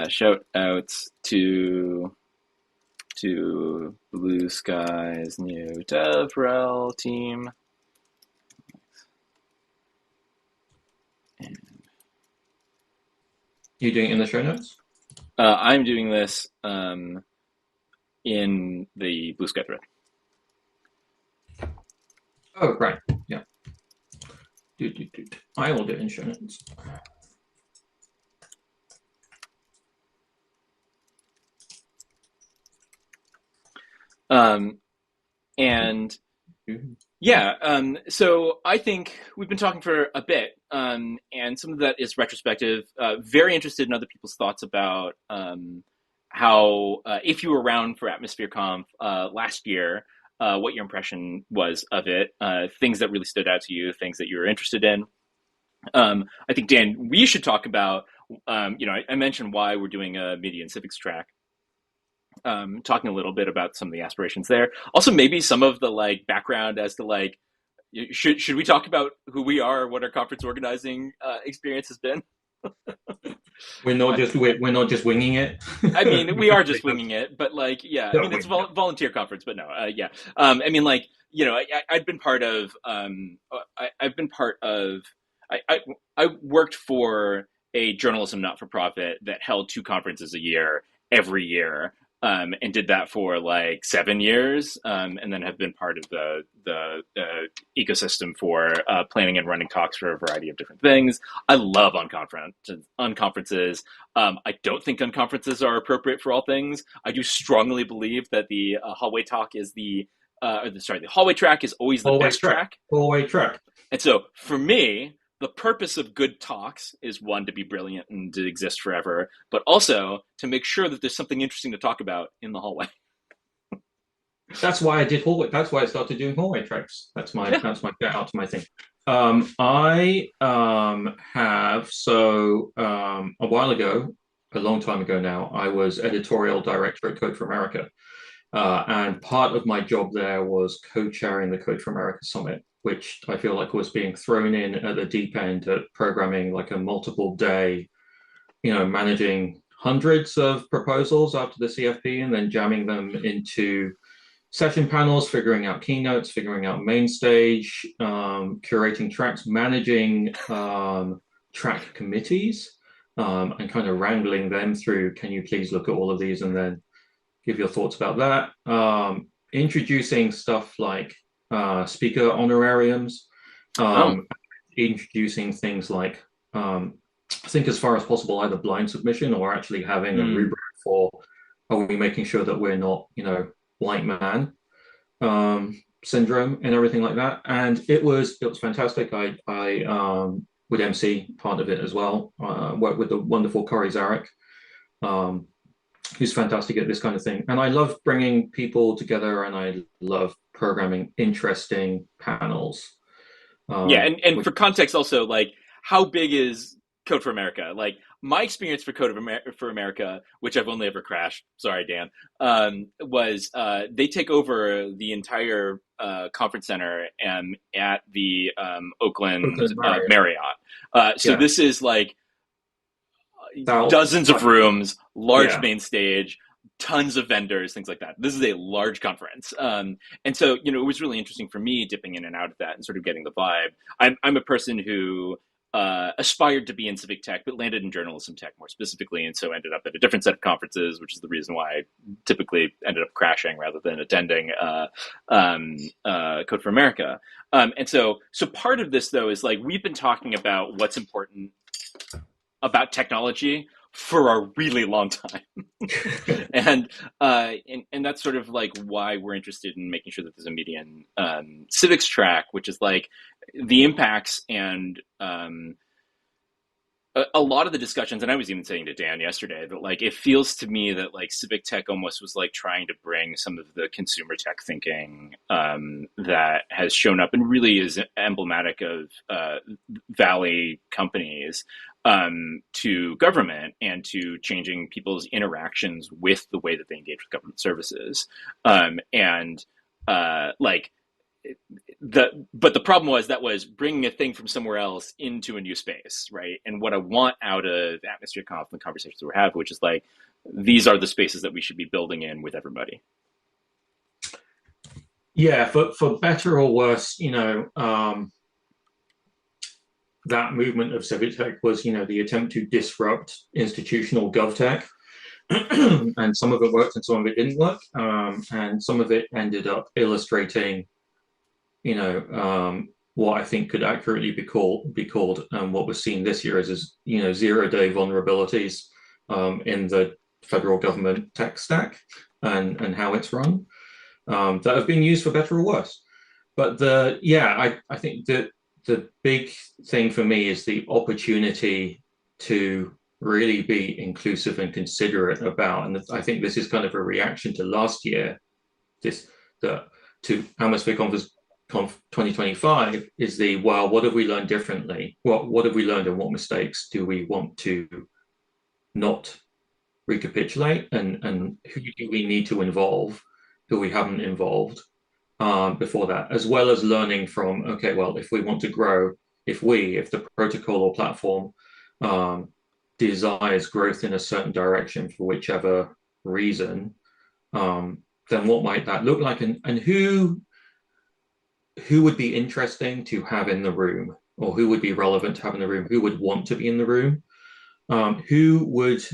Shout outs to Blue Sky's new DevRel team. You doing it in the show notes? I'm doing this in the Blue Sky thread. Oh, right. Yeah. I will do it in show notes. And yeah, so I think we've been talking for a bit, and some of that is retrospective. Very interested in other people's thoughts about how, if you were around for ATmosphereConf last year, what your impression was of it, things that really stood out to you, things that you were interested in. I think, Dan, we should talk about, I mentioned why we're doing a media and civics track. Talking a little bit about some of the aspirations there. Also, maybe some of the like background as to like, should we talk about who we are, what our conference organizing experience has been? We're not just winging it. I mean, we are just winging it, but like, yeah, I mean, it's a volunteer conference, but no, yeah. I mean, like, I've been part of, I've been part of, I, I, I worked for a journalism not-for-profit that held 2 conferences a year, every year, and did that for like 7 years, and then have been part of the ecosystem for planning and running talks for a variety of different things. I love unconferences. I don't think unconferences are appropriate for all things. I do strongly believe that the hallway talk is the hallway track is always the best track. Hallway track. And so for me, the purpose of good talks is, one, to be brilliant and to exist forever, but also to make sure that there's something interesting to talk about in the hallway. That's why I did hallway. That's why I started doing hallway tracks. That's my get out to my thing. I have a while ago, a long time ago now, I was editorial director at Code for America. And part of my job there was co-chairing the Code for America Summit, which I feel like was being thrown in at the deep end at programming like a multiple day, managing hundreds of proposals after the CFP and then jamming them into session panels, figuring out keynotes, figuring out main stage, curating tracks, managing track committees, and kind of wrangling them through, can you please look at all of these and then give your thoughts about that. Introducing stuff like speaker honorariums, introducing things like, I think as far as possible, either blind submission or actually having a rubric for, are we making sure that we're not, white man syndrome and everything like that. And it was fantastic. I would MC part of it as well. Worked with the wonderful Corey Zarek, who's fantastic at this kind of thing. And I love bringing people together, and I love programming interesting panels. Yeah, and for context also, like, how big is Code for America? Like, my experience for for America, which I've only ever crashed, sorry, Dan, was they take over the entire conference center at the Oakland Marriott. So this is like dozens of rooms, large main stage, tons of vendors, things like that. This is a large conference. And so, it was really interesting for me dipping in and out of that and sort of getting the vibe. I'm a person who aspired to be in civic tech, but landed in journalism tech more specifically, and so ended up at a different set of conferences, which is the reason why I typically ended up crashing rather than attending Code for America. And so part of this, though, is like we've been talking about what's important about technology for a really long time. and that's sort of like why we're interested in making sure that there's a media and civics track, which is like the impacts and a lot of the discussions, and I was even saying to Dan yesterday that like it feels to me that like civic tech almost was like trying to bring some of the consumer tech thinking that has shown up and really is emblematic of Valley companies to government and to changing people's interactions with the way that they engage with government services. And like but the problem was that was bringing a thing from somewhere else into a new space, right? And what I want out of ATmosphereConf and the conversations we're having, which is like these are the spaces that we should be building in with everybody. Yeah, for better or worse, that movement of civic tech was, the attempt to disrupt institutional gov tech. And some of it worked and some of it didn't work. And some of it ended up illustrating, what I think could accurately be called what we're seeing this year is 0-day vulnerabilities in the federal government tech stack and how it's run that have been used for better or worse. But I think that the big thing for me is the opportunity to really be inclusive and considerate about, and I think this is kind of a reaction to last year, to ATmosphereConf 2025 is what have we learned differently? What have we learned and what mistakes do we want to not recapitulate? And who do we need to involve who we haven't involved before that, as well as learning from, okay, well, if we want to grow, if the protocol or platform desires growth in a certain direction for whichever reason, then what might that look like? And who would be interesting to have in the room, or who would be relevant to have in the room? Who would want to be in the room? Who would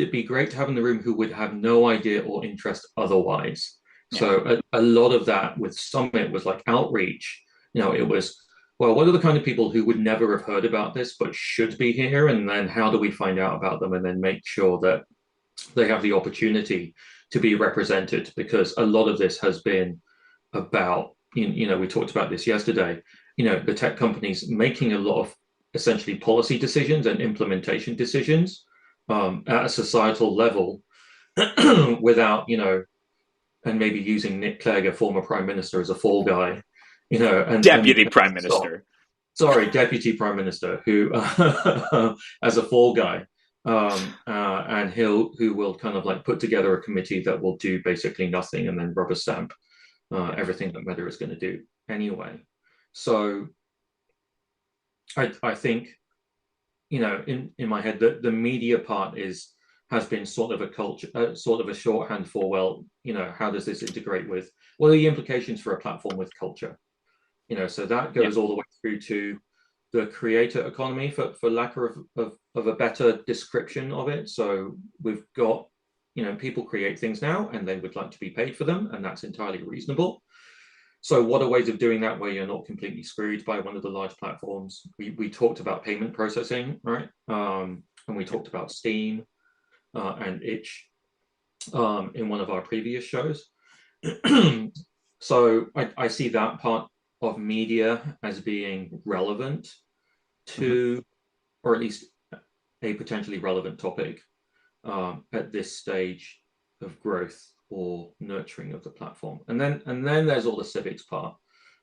it be great to have in the room who would have no idea or interest otherwise? Yeah. So a lot of that with Summit was like outreach. It was, well, what are the kind of people who would never have heard about this but should be here? And then how do we find out about them and then make sure that they have the opportunity to be represented? Because a lot of this has been about, we talked about this yesterday, the tech companies making a lot of essentially policy decisions and implementation decisions at a societal level without, and maybe using Nick Clegg, a former prime minister, as a fall guy, and Deputy Prime Minister. Sorry, Deputy Prime Minister, who as a fall guy, and who will kind of like put together a committee that will do basically nothing and then rubber stamp everything that Meta is going to do anyway. So I think, in my head, the media part has been sort of a culture, sort of a shorthand for, well, how does this integrate with, what are the implications for a platform with culture? So that goes all the way through to the creator economy, for lack of a better description of it. So we've got, people create things now and they would like to be paid for them, and that's entirely reasonable. So what are ways of doing that where you're not completely screwed by one of the large platforms? We talked about payment processing, right? And we talked about Steam and Itch in one of our previous shows. So I see that part of media as being relevant to, or at least a potentially relevant topic at this stage of growth or nurturing of the platform. And then there's all the civics part,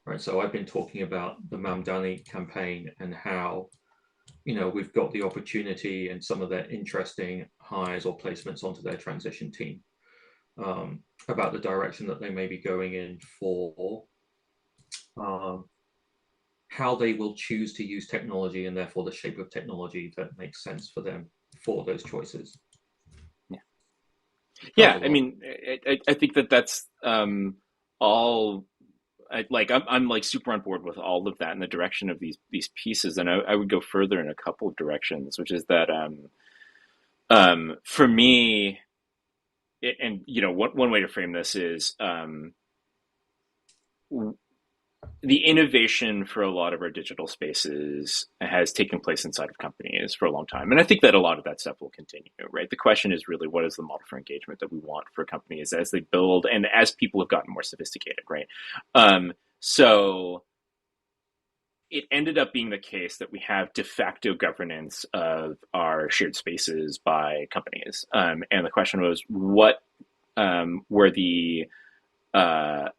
right? So I've been talking about the Mamdani campaign and how, we've got the opportunity and some of their interesting hires or placements onto their transition team about the direction that they may be going in for how they will choose to use technology, and therefore the shape of technology that makes sense for them for those choices. Yeah, I mean, I think that's all. I'm like super on board with all of that in the direction of these pieces, and I would go further in a couple of directions, which is that for me, and one way to frame this is the innovation for a lot of our digital spaces has taken place inside of companies for a long time. And I think that a lot of that stuff will continue, right? The question is really, what is the model for engagement that we want for companies as they build and as people have gotten more sophisticated, right? So it ended up being the case that we have de facto governance of our shared spaces by companies. And the question was, what were the uh,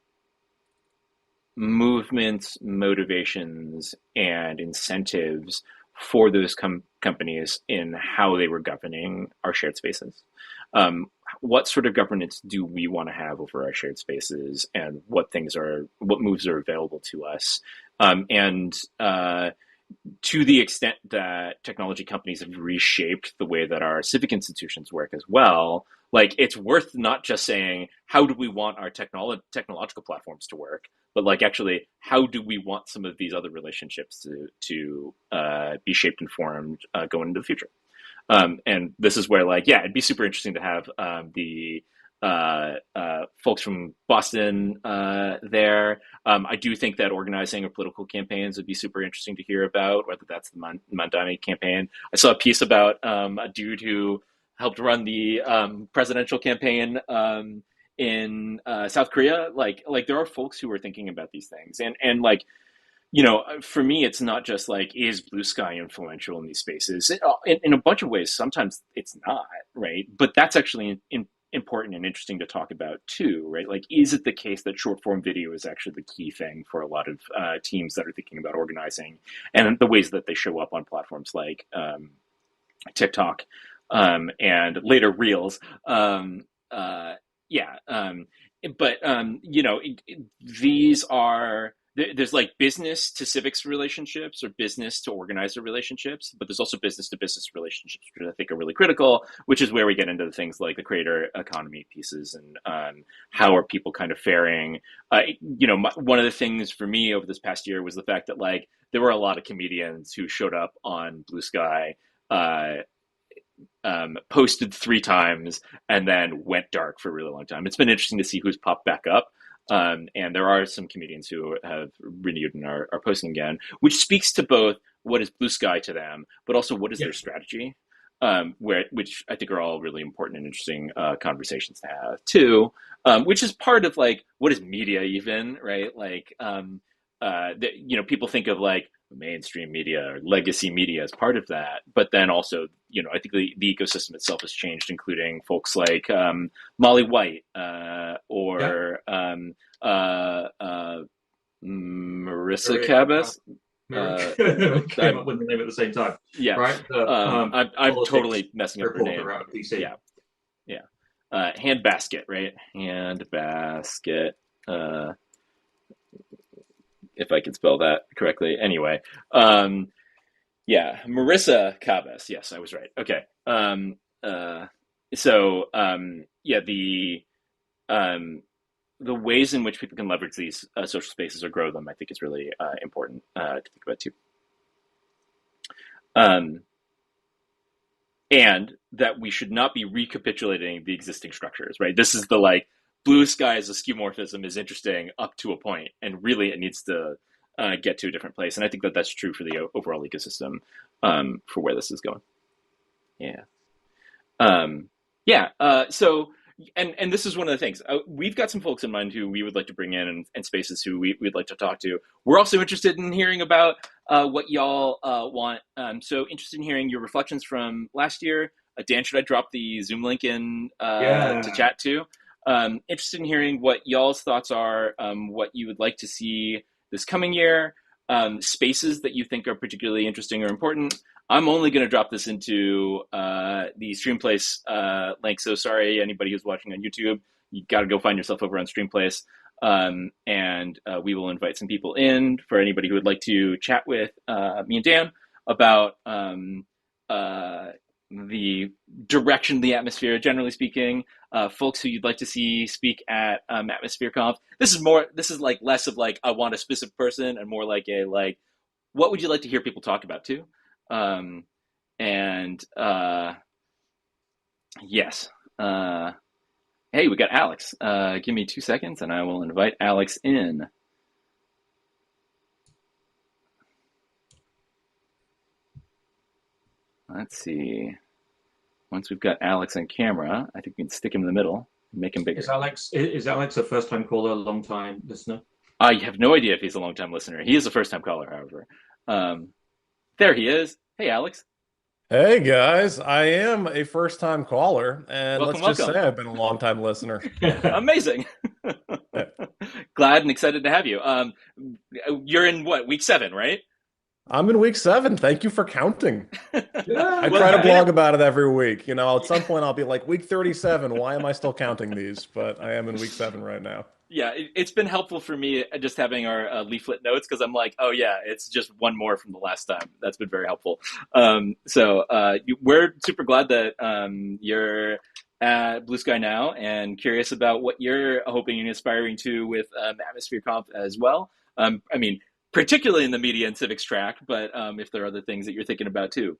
movements, motivations, and incentives for those companies in how they were governing our shared spaces? Um, what sort of governance do we want to have over our shared spaces, and what moves are available to us? And To the extent that technology companies have reshaped the way that our civic institutions work as well, like it's worth not just saying how do we want our technological platforms to work, but like actually how do we want some of these other relationships to be shaped and formed going into the future. And this is where, like, yeah, it'd be super interesting to have the folks from Boston there. I do think that organizing or political campaigns would be super interesting to hear about, whether that's the Mandani campaign. I saw a piece about a dude who helped run the presidential campaign in South Korea. Like there are folks who are thinking about these things, and like for me, it's not just like, is Blue Sky influential in these spaces? In a bunch of ways, sometimes it's not, right? But that's actually important and interesting to talk about too, right? Like, is it the case that short form video is actually the key thing for a lot of teams that are thinking about organizing, and the ways that they show up on platforms like TikTok and later Reels? Yeah. But these are there's like business to civics relationships or business to organizer relationships, but there's also business to business relationships, which I think are really critical, which is where we get into the things like the creator economy pieces and how are people kind of faring. One of the things for me over this past year was the fact that like there were a lot of comedians who showed up on Blue Sky, uh, posted 3 times, and then went dark for a really long time. It's been interesting to see who's popped back up. And there are some comedians who have renewed and are posting again, which speaks to both what is Blue Sky to them, but also what is Yeah. their strategy, which I think are all really important and interesting conversations to have too. Which is part of like what is media even, right? Like people think of like mainstream media or legacy media as part of that, but then also I think the ecosystem itself has changed, including folks like Molly White Yeah. or Marissa Maria Cabas. Maria Uh, came I'm up with the name at the same time, Yeah, right? The I'm politics totally messing up her reporter name. out of DC. Yeah, yeah. Hand basket, right? Hand basket. Uh, if I can spell that correctly. Anyway, um, yeah, Marissa Cabas. Yes, I was right. Okay. Yeah, um, the ways in which people can leverage these social spaces or grow them, I think, is really important to think about too. Um, and that we should not be recapitulating the existing structures, right? This is the like Blue Sky as a skeuomorphism is interesting up to a point, and really it needs to get to a different place. And I think that that's true for the overall ecosystem for where this is going. Yeah. Um, yeah. And this is one of the things we've got some folks in mind who we would like to bring in and spaces who we'd like to talk to. We're also interested in hearing about what y'all want. So interested in hearing your reflections from last year. Dan, should I drop the Zoom link in to Yeah. chat too? Interested in hearing what y'all's thoughts are, what you would like to see this coming year, spaces that you think are particularly interesting or important. I'm only going to drop this into the Streamplace link. So sorry, anybody who's watching on YouTube, you got to go find yourself over on Streamplace. And we will invite some people in for anybody who would like to chat with me and Dan about the direction of the atmosphere, generally speaking. Folks who you'd like to see speak at AtmosphereConf. This is like less of like I want a specific person and more like a like what would you like to hear people talk about too? Um, and Yes. Uh, hey, we got Alex. Give me 2 seconds and I will invite Alex in. Let's see. Once we've got Alex on camera, I think we can stick him in the middle and make him bigger. Is Alex a first time caller, long time listener? I have no idea if he's a long time listener. He is a first time caller, however. Um, there he is. Hey, Alex. Hey guys, I am a first time caller, and Welcome, let's just say welcome. I've been a long time listener. Amazing. Yeah. Glad and excited to have you. You're in what, week 7, right? I'm in week 7. Thank you for counting. I Well, try to you've been blog in. about it every week. At some point I'll be like, week 37, why am I still counting these? But I am in week 7 right now. Yeah, it's been helpful for me just having our leaflet notes because I'm like, oh yeah, it's just one more from the last time. That's been very helpful. We're super glad that you're at Blue Sky now and curious about what you're hoping and aspiring to with AtmosphereConf as well. I mean, particularly in the media and civics track, but if there are other things that you're thinking about too.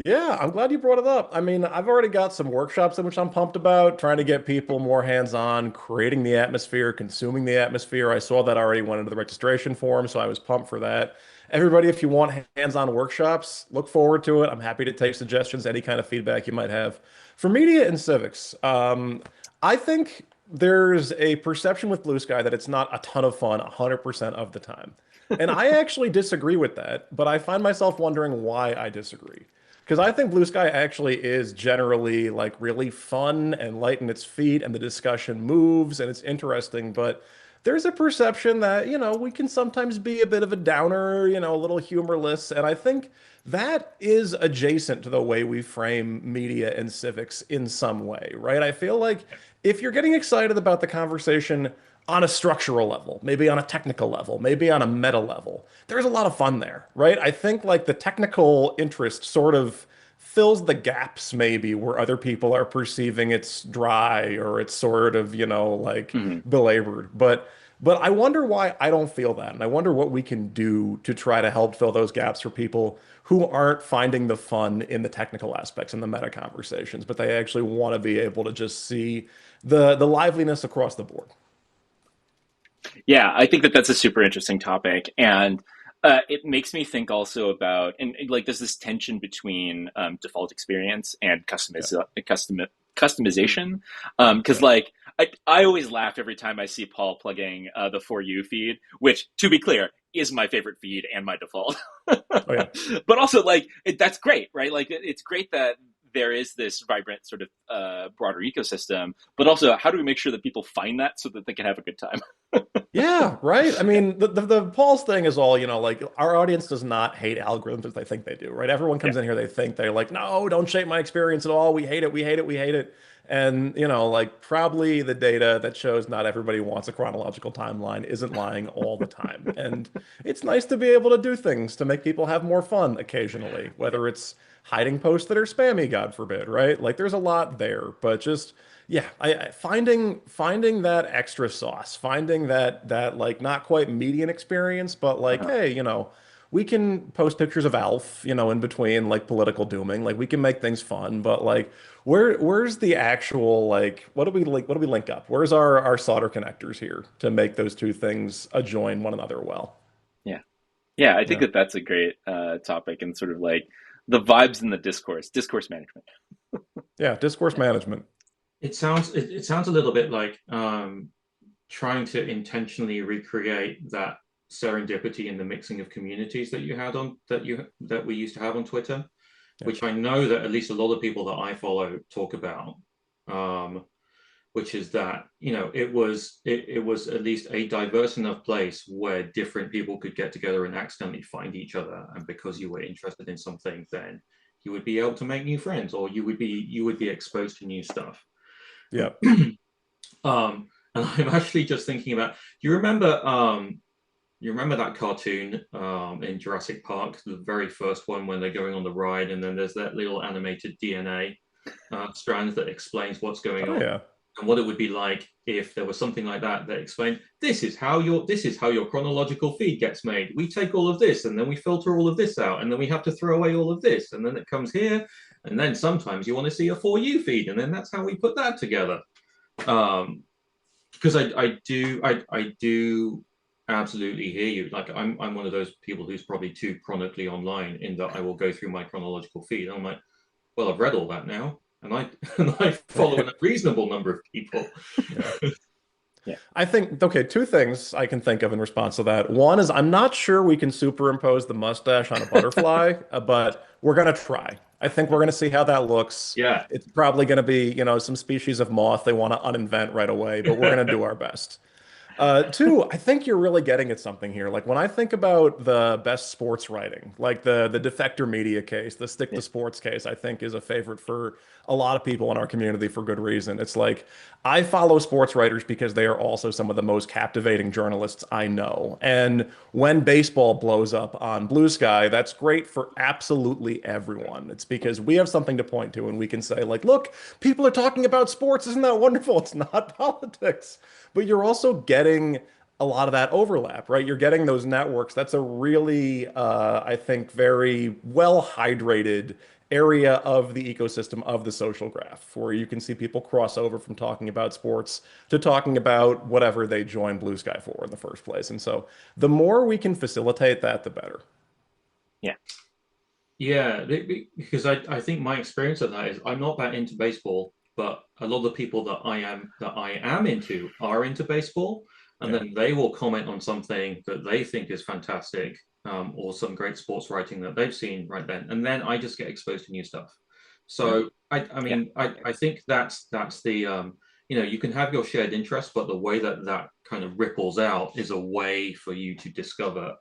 Yeah, I'm glad you brought it up. I mean, I've already got some workshops in which I'm pumped about, trying to get people more hands-on, creating the atmosphere, consuming the atmosphere. I saw that already went into the registration form, so I was pumped for that. Everybody, if you want hands-on workshops, look forward to it. I'm happy to take suggestions, any kind of feedback you might have. For media and civics, I think there's a perception with Blue Sky that it's not a ton of fun 100% of the time. And I actually disagree with that, but I find myself wondering why I disagree. Because I think Blue Sky actually is generally like really fun and light in its feet, and the discussion moves and it's interesting. But there's a perception that, we can sometimes be a bit of a downer, a little humorless. And I think that is adjacent to the way we frame media and civics in some way, right? I feel like if you're getting excited about the conversation on a structural level, maybe on a technical level, maybe on a meta level, there's a lot of fun there, right? I think like the technical interest sort of fills the gaps maybe where other people are perceiving it's dry or it's sort of, like Mm-hmm. belabored. But I wonder why I don't feel that. And I wonder what we can do to try to help fill those gaps for people who aren't finding the fun in the technical aspects and the meta conversations, but they actually want to be able to just see the liveliness across the board. Yeah, I think that that's a super interesting topic, and it makes me think also about like there's this tension between default experience and Yeah. customization. Because Yeah. I always laugh every time I see Paul plugging the For You feed, which, to be clear, is my favorite feed and my default. Oh yeah. But also, like, that's great, right? Like, it's great that there is this vibrant sort of broader ecosystem, but also, how do we make sure that people find that so that they can have a good time? Yeah, right. I mean, the Paul's thing is all, like our audience does not hate algorithms as they think they do, right? Everyone Yeah. comes in here, they think they're like, no, don't shape my experience at all. We hate it, we hate it, we hate it. And, like probably the data that shows not everybody wants a chronological timeline isn't lying all the time. And it's nice to be able to do things to make people have more fun occasionally, Yeah. whether it's hiding posts that are spammy, God forbid, right? Like there's a lot there, but just yeah, finding that extra sauce, finding that like not quite median experience, but like, Uh-huh. hey, we can post pictures of Alf, in between like political dooming. Like we can make things fun, but like where's the actual like what do we link up? Where's our solder connectors here to make those two things adjoin one another well? Yeah. Yeah, I think Yeah. that that's a great topic and sort of like the vibes in the discourse management. Yeah, discourse Yeah. management. It sounds a little bit like trying to intentionally recreate that serendipity in the mixing of communities that you had on that we used to have on Twitter, Yeah. which I know that at least a lot of people that I follow talk about. Um, which is that it was at least a diverse enough place where different people could get together and accidentally find each other, and because you were interested in something, then you would be able to make new friends, or you would be exposed to new stuff. Yeah. And I'm actually just thinking about, you remember that cartoon in Jurassic Park, the very first one when they're going on the ride, and then there's that little animated DNA strand that explains what's going Oh on yeah. and what it would be like if there was something like that that explained this is how your chronological feed gets made. We take all of this and then we filter all of this out, and then we have to throw away all of this, and then it comes here, and then sometimes you want to see a For You feed, and then that's how we put that together. Because I do absolutely hear you. Like I'm one of those people who's probably too chronically online in that I will go through my chronological feed. And I'm like, well, I've read all that now, and I and I follow a reasonable number of people. Yeah. Yeah. I think, okay, two things I can think of in response to that. One is I'm not sure we can superimpose the mustache on a butterfly, but we're going to try. I think we're going to see how that looks. Yeah. It's probably going to be, some species of moth they want to uninvent right away, but we're going to do our best. Two, I think you're really getting at something here. Like when I think about the best sports writing, like the defector media case, the stick Yeah. to sports case, I think is a favorite for a lot of people in our community for good reason. It's like I follow sports writers because they are also some of the most captivating journalists I know. And when baseball blows up on Blue Sky, that's great for absolutely everyone. It's because we have something to point to and we can say, like, look, people are talking about sports. Isn't that wonderful? It's not politics. But you're also getting a lot of that overlap, right? You're getting those networks. That's a really, I think, very well hydrated area of the ecosystem of the social graph, where you can see people cross over from talking about sports to talking about whatever they joined Blue Sky for in the first place. And so the more we can facilitate that, the better. Yeah. Yeah, because I think my experience of that is I'm not that into baseball, but a lot of the people that I am into are into baseball, and Yeah. then they will comment on something that they think is fantastic, or some great sports writing that they've seen right then, and then I just get exposed to new stuff. Mm. So I Yeah. mean I think that's the you can have your shared interest, but the way that that kind of ripples out is a way for you to discover,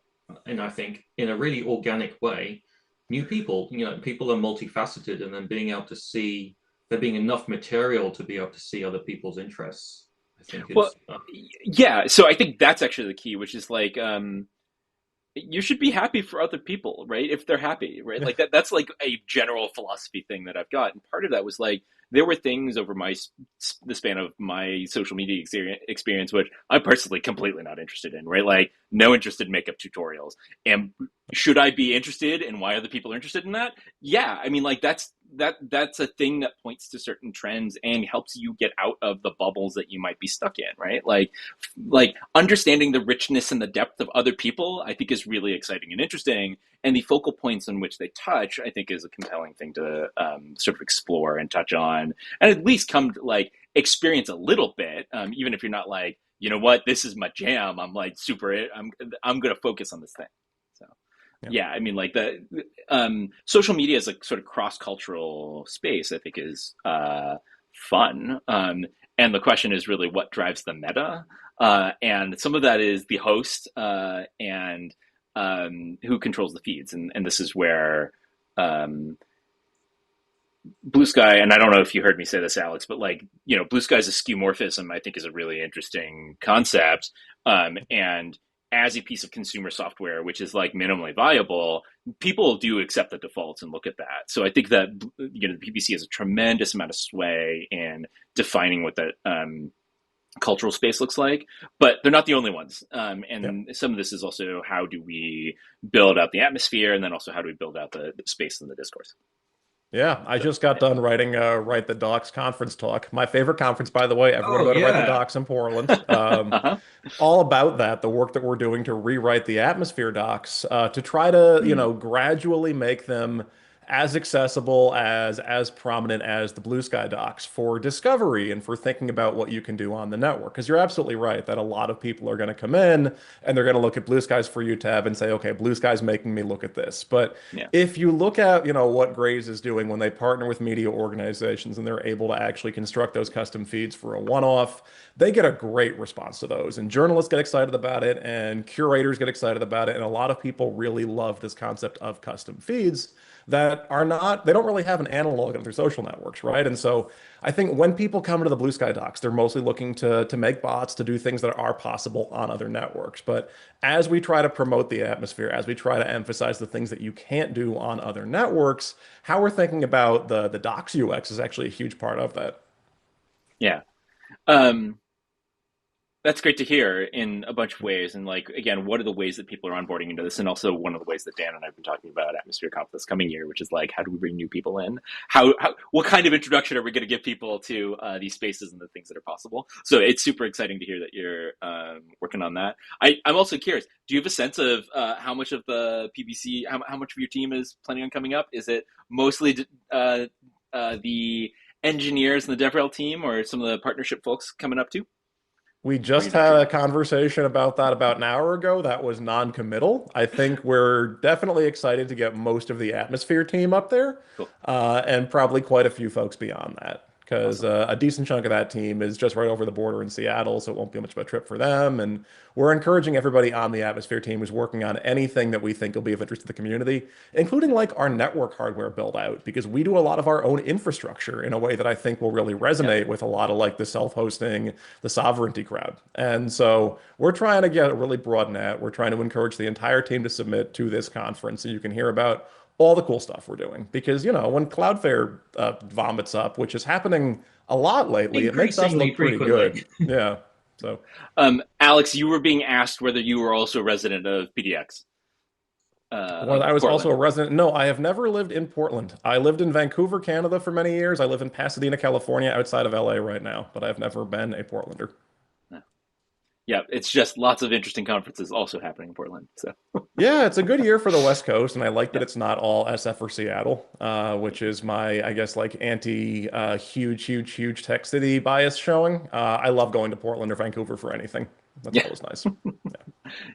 and I think in a really organic way, new people. People are multifaceted, and then being able to see there being enough material to be able to see other people's interests, I think Well, is yeah. So I think that's actually the key, which is like, you should be happy for other people, right? If they're happy, right? Like that's like a general philosophy thing that I've got. And part of that was like, there were things over the span of my social media experience, which I'm personally completely not interested in, right? Like no interest in makeup tutorials. And should I be interested in why other people are interested in that? Yeah. I mean, like that's a thing that points to certain trends and helps you get out of the bubbles that you might be stuck in, right? Like understanding the richness and the depth of other people, I think is really exciting and interesting. And the focal points on which they touch, I think, is a compelling thing to sort of explore and touch on, and at least come to like experience a little bit, even if you're not like, you know what, this is my jam. I'm like super. I'm going to focus on this thing. So Yeah. yeah, I mean, like the social media is a sort of cross cultural space. I think is fun. And the question is really what drives the meta. And some of that is the host and who controls the feeds. And this is where um, Blue Sky, and I don't know if you heard me say this, Alex, but like, Blue Sky's a skeuomorphism, I think is a really interesting concept. And as a piece of consumer software, which is like minimally viable, people do accept the defaults and look at that. So I think that, the PPC has a tremendous amount of sway in defining what that cultural space looks like, but they're not the only ones. Yeah. And some of this is also how do we build out the atmosphere, and then also how do we build out the space and the discourse. Yeah, I So, just got yeah. done writing Write the Docs conference talk. My favorite conference, by the way. Everyone oh go to Write the yeah. Docs in Portland. Uh-huh. All about that, the work that we're doing to rewrite the atmosphere docs, to try to, Mm. gradually make them as accessible as prominent as the Blue Sky docs for discovery and for thinking about what you can do on the network. Because you're absolutely right that a lot of people are going to come in and they're going to look at Blue Sky's For You tab and say, okay, Blue Sky's making me look at this. But Yeah. if you look at, what Graze is doing when they partner with media organizations and they're able to actually construct those custom feeds for a one-off, they get a great response to those. And journalists get excited about it, and curators get excited about it. And a lot of people really love this concept of custom feeds that are not, they don't really have an analog of their social networks, right? And so I think when people come to the Blue Sky docs, they're mostly looking to make bots to do things that are possible on other networks. But as we try to promote the atmosphere, as we try to emphasize the things that you can't do on other networks, how we're thinking about the docs UX is actually a huge part of that. Yeah. Um, That's great to hear in a bunch of ways. And like, again, what are the ways that people are onboarding into this? And also one of the ways that Dan and I have been talking about ATmosphereConf this coming year, which is like, how do we bring new people in? What kind of introduction are we going to give people to these spaces and the things that are possible? So it's super exciting to hear that you're working on that. I'm also curious, do you have a sense of how much of the PBC, how much of your team is planning on coming up? Is it mostly the engineers and the DevRel team, or some of the partnership folks coming up too? We Or you're just not had sure a yet? conversation about that about an hour ago. That was non-committal. I think we're definitely excited to get most of the Atmosphere team up there, Cool. and probably quite a few folks beyond that. Because Awesome. a decent chunk of that team is just right over the border in Seattle, so it won't be much of a trip for them. And we're encouraging everybody on the Atmosphere team who's working on anything that we think will be of interest to the community, including like our network hardware build out, because we do a lot of our own infrastructure in a way that I think will really Yeah. resonate with a lot of like the self-hosting, the sovereignty crowd. And so we're trying to get a really broad net. We're trying to encourage the entire team to submit to this conference so you can hear about all the cool stuff we're doing. Because, when Cloudflare vomits up, which is happening a lot lately, it makes us Increasingly look pretty good. frequently. Yeah. So, Alex, you were being asked whether you were also a resident of PDX, well, of I was also Portland. a resident. No, I have never lived in Portland. I lived in Vancouver, Canada for many years. I live in Pasadena, California, outside of LA right now, but I've never been a Portlander. Yeah, it's just lots of interesting conferences also happening in Portland. So Yeah, it's a good year for the West Coast, and I like that yeah, it's not all SF or Seattle, which is my, I guess, like anti huge tech city bias showing. I love going to Portland or Vancouver for anything. That's yeah, always nice.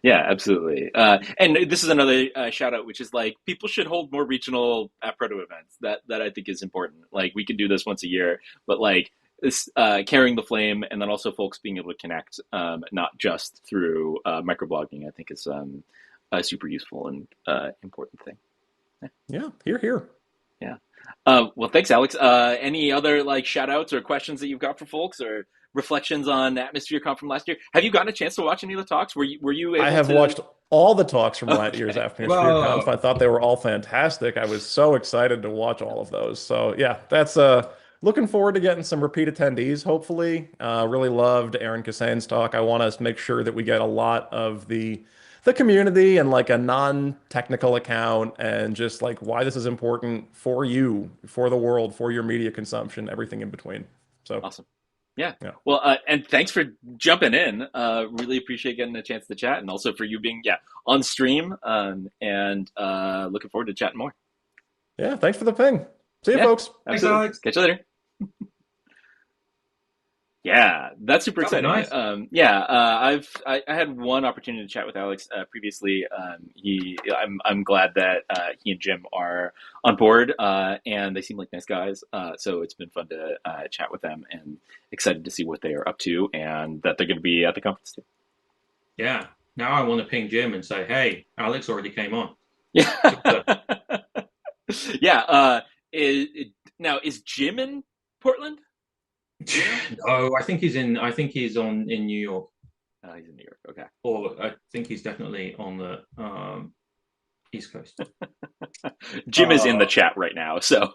yeah, absolutely. And this is another shout out, which is like people should hold more regional ATProto events. That I think is important. Like we can do this once a year, but like this carrying the flame, and then also folks being able to connect, not just through microblogging, I think is a super useful and important thing. Yeah, here. Yeah. Well, thanks, Alex. Any other like shout outs or questions that you've got for folks or reflections on AtmosphereConf from last year? Have you gotten a chance to watch any of the talks? Were you I able have to? watched all the talks from last year's Okay. Atmosphere Conf. I Whoa. thought they were all fantastic. I was so excited to watch all of those. So yeah, that's looking forward to getting some repeat attendees, hopefully. Really loved Aaron Kassan's talk. I want to make sure that we get a lot of the community and like a non-technical account and just like why this is important for you, for the world, for your media consumption, everything in between. So Awesome. Yeah. yeah. Well, and thanks for jumping in. Really appreciate getting a chance to chat, and also for you being on stream. And looking forward to chatting more. Yeah, thanks for the ping. See you Yeah, folks. Thanks, absolutely. Alex. Catch you later. Yeah, that's super That was exciting. nice. I had one opportunity to chat with Alex previously. I'm glad that he and Jim are on board, and they seem like nice guys. So it's been fun to chat with them, and excited to see what they are up to, and that they're going to be at the conference too. Yeah. Now I want to ping Jim and say, hey, Alex already came on. Yeah, Super. yeah. Now is Jim in Portland? Do you know? No, I think he's in New York, He's in New York. Okay. or I think he's definitely on the East Coast. Jim is in the Uh, chat right now, so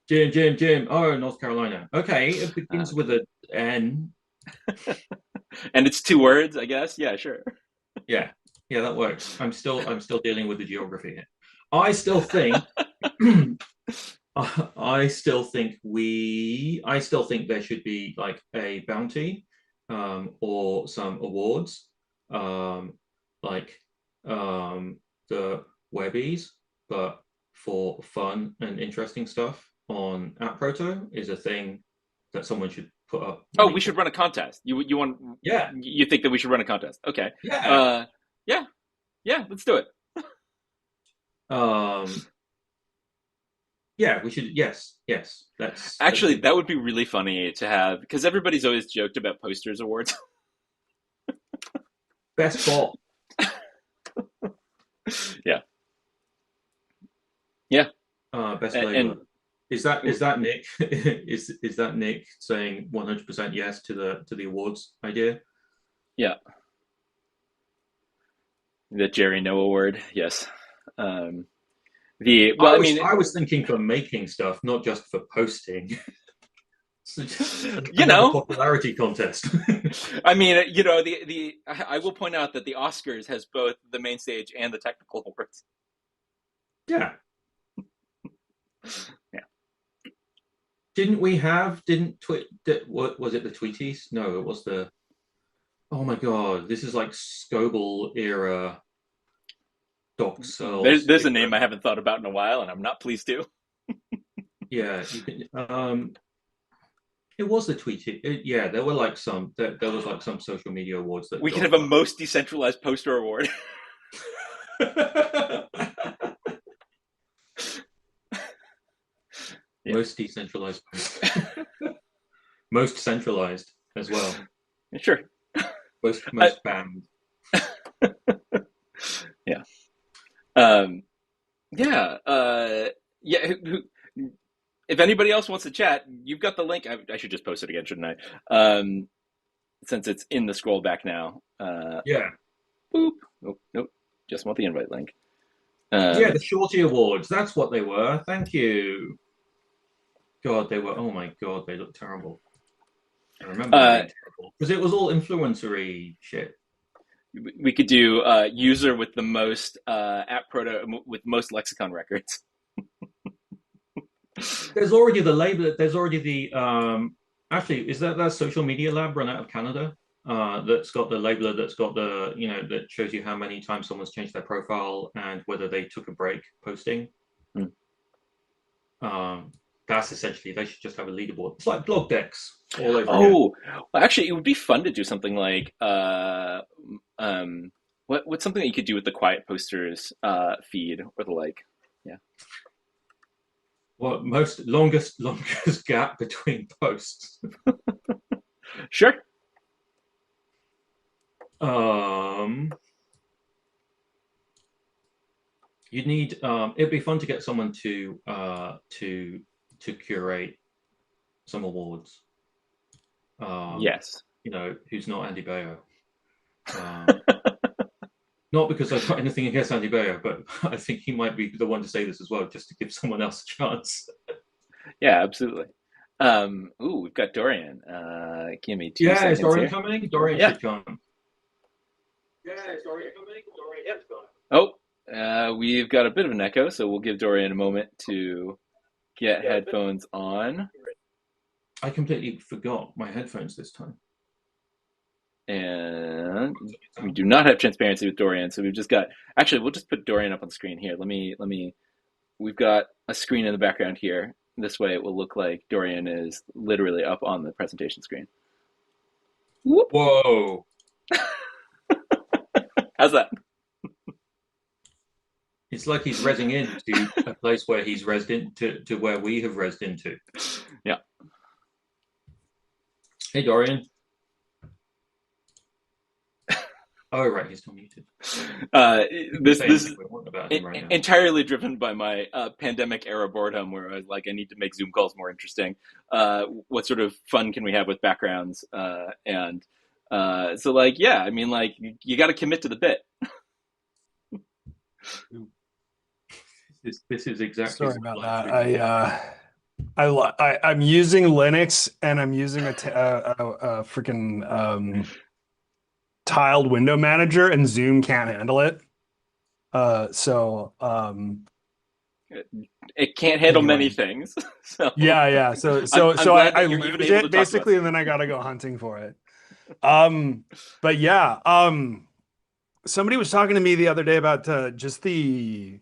Jim. Oh, North Carolina. Okay, it begins okay. with a N. And it's two words, I guess. Yeah, sure. Yeah, yeah, that works. I'm still dealing with the geography here. I still think I still think there should be like a bounty, or some awards, um, like the Webbies, but for fun and interesting stuff on AppProto is a thing that someone should put up Oh, money we for. should run a contest. Yeah, You think that we should run a contest? Okay. yeah. Uh, yeah, yeah. Let's do it. Um, yeah, we should. Yes, yes. Let's Actually, do that that. would be really funny to have because everybody's always joked about posters awards. Best bot, Yeah, yeah, best and flavor. Is that Nick? Is that Nick saying 100% yes to the awards idea? yeah, the Jerry No Award. Yes. Um, the I well, I was mean, I was thinking for making stuff, not just for posting. So you another know, popularity contest. I mean, the I will point out that the Oscars has both the main stage and the technical awards. Yeah. Yeah. What was it, the Tweeties? No, it was the, oh my God, this is like Scoble era doc cells There's a era. name I haven't thought about in a while, and I'm not pleased to. Yeah, you can, It was the tweeted. Yeah, there were like some. There was like some social media awards that We could got. have a most decentralized poster award. Yeah, Most decentralized, most centralized as well. sure. Most Uh, most banned. yeah. Um, yeah. Yeah. If anybody else wants to chat, you've got the link. I should just post it again, shouldn't I? Since it's in the scroll back now. Yeah, Boop. Nope. Nope. Just want the invite link. yeah. The Shorty Awards. That's what they were. Thank you. God, they were. Oh my God, they look terrible. I remember them uh, being terrible because it was all influencery shit. we could do user with the most ATProto with most lexicon records. There's already the label. There's already the. Actually, is that social media lab run out of Canada? That's got the labeler. That's got the that shows you how many times someone's changed their profile and whether they took a break posting. Hmm. That's essentially they should just have a leaderboard. It's like blog decks all over again. Oh, well, actually, it would be fun to do something like what's something that you could do with the quiet posters feed or the like. Yeah, What most longest gap between posts? sure. Um, you'd need. It'd be fun to get someone to curate some awards. Yes. Who's not Andy Bayo. Not because I've got anything against Andy Bayo, but I think he might be the one to say this as well, just to give someone else a chance. Yeah, absolutely. Ooh, we've got Dorian. Give me two Yeah, is seconds Dorian here. coming? Dorian Yeah. should come. Yeah, is Dorian coming? Dorian's coming. Oh, we've got a bit of an echo, so we'll give Dorian a moment to get headphones on. I completely forgot my headphones this time. And we do not have transparency with Dorian, so we've just got. Actually, we'll just put Dorian up on the screen here. Let me. We've got a screen in the background here. This way, it will look like Dorian is literally up on the presentation screen. Whoop. Whoa! How's that? It's like he's rezzing into a place where he's rezzed into to where we have rezzed into. Yeah. Hey, Dorian. Oh, right, he's still muted. This about him right now. entirely driven by my pandemic era boredom, where I was like, I need to make Zoom calls more interesting. What sort of fun can we have with backgrounds? And so, like, yeah, I mean, like, you got to commit to the bit. This is exactly. Sorry about that. I'm using Linux and I'm using a freaking tiled window manager, and Zoom can't handle it. It can't handle Anyway. many things. So Yeah. So I'm glad that I you're lose even able to it talk basically, about and then I gotta go hunting for it. But yeah, somebody was talking to me the other day about just the.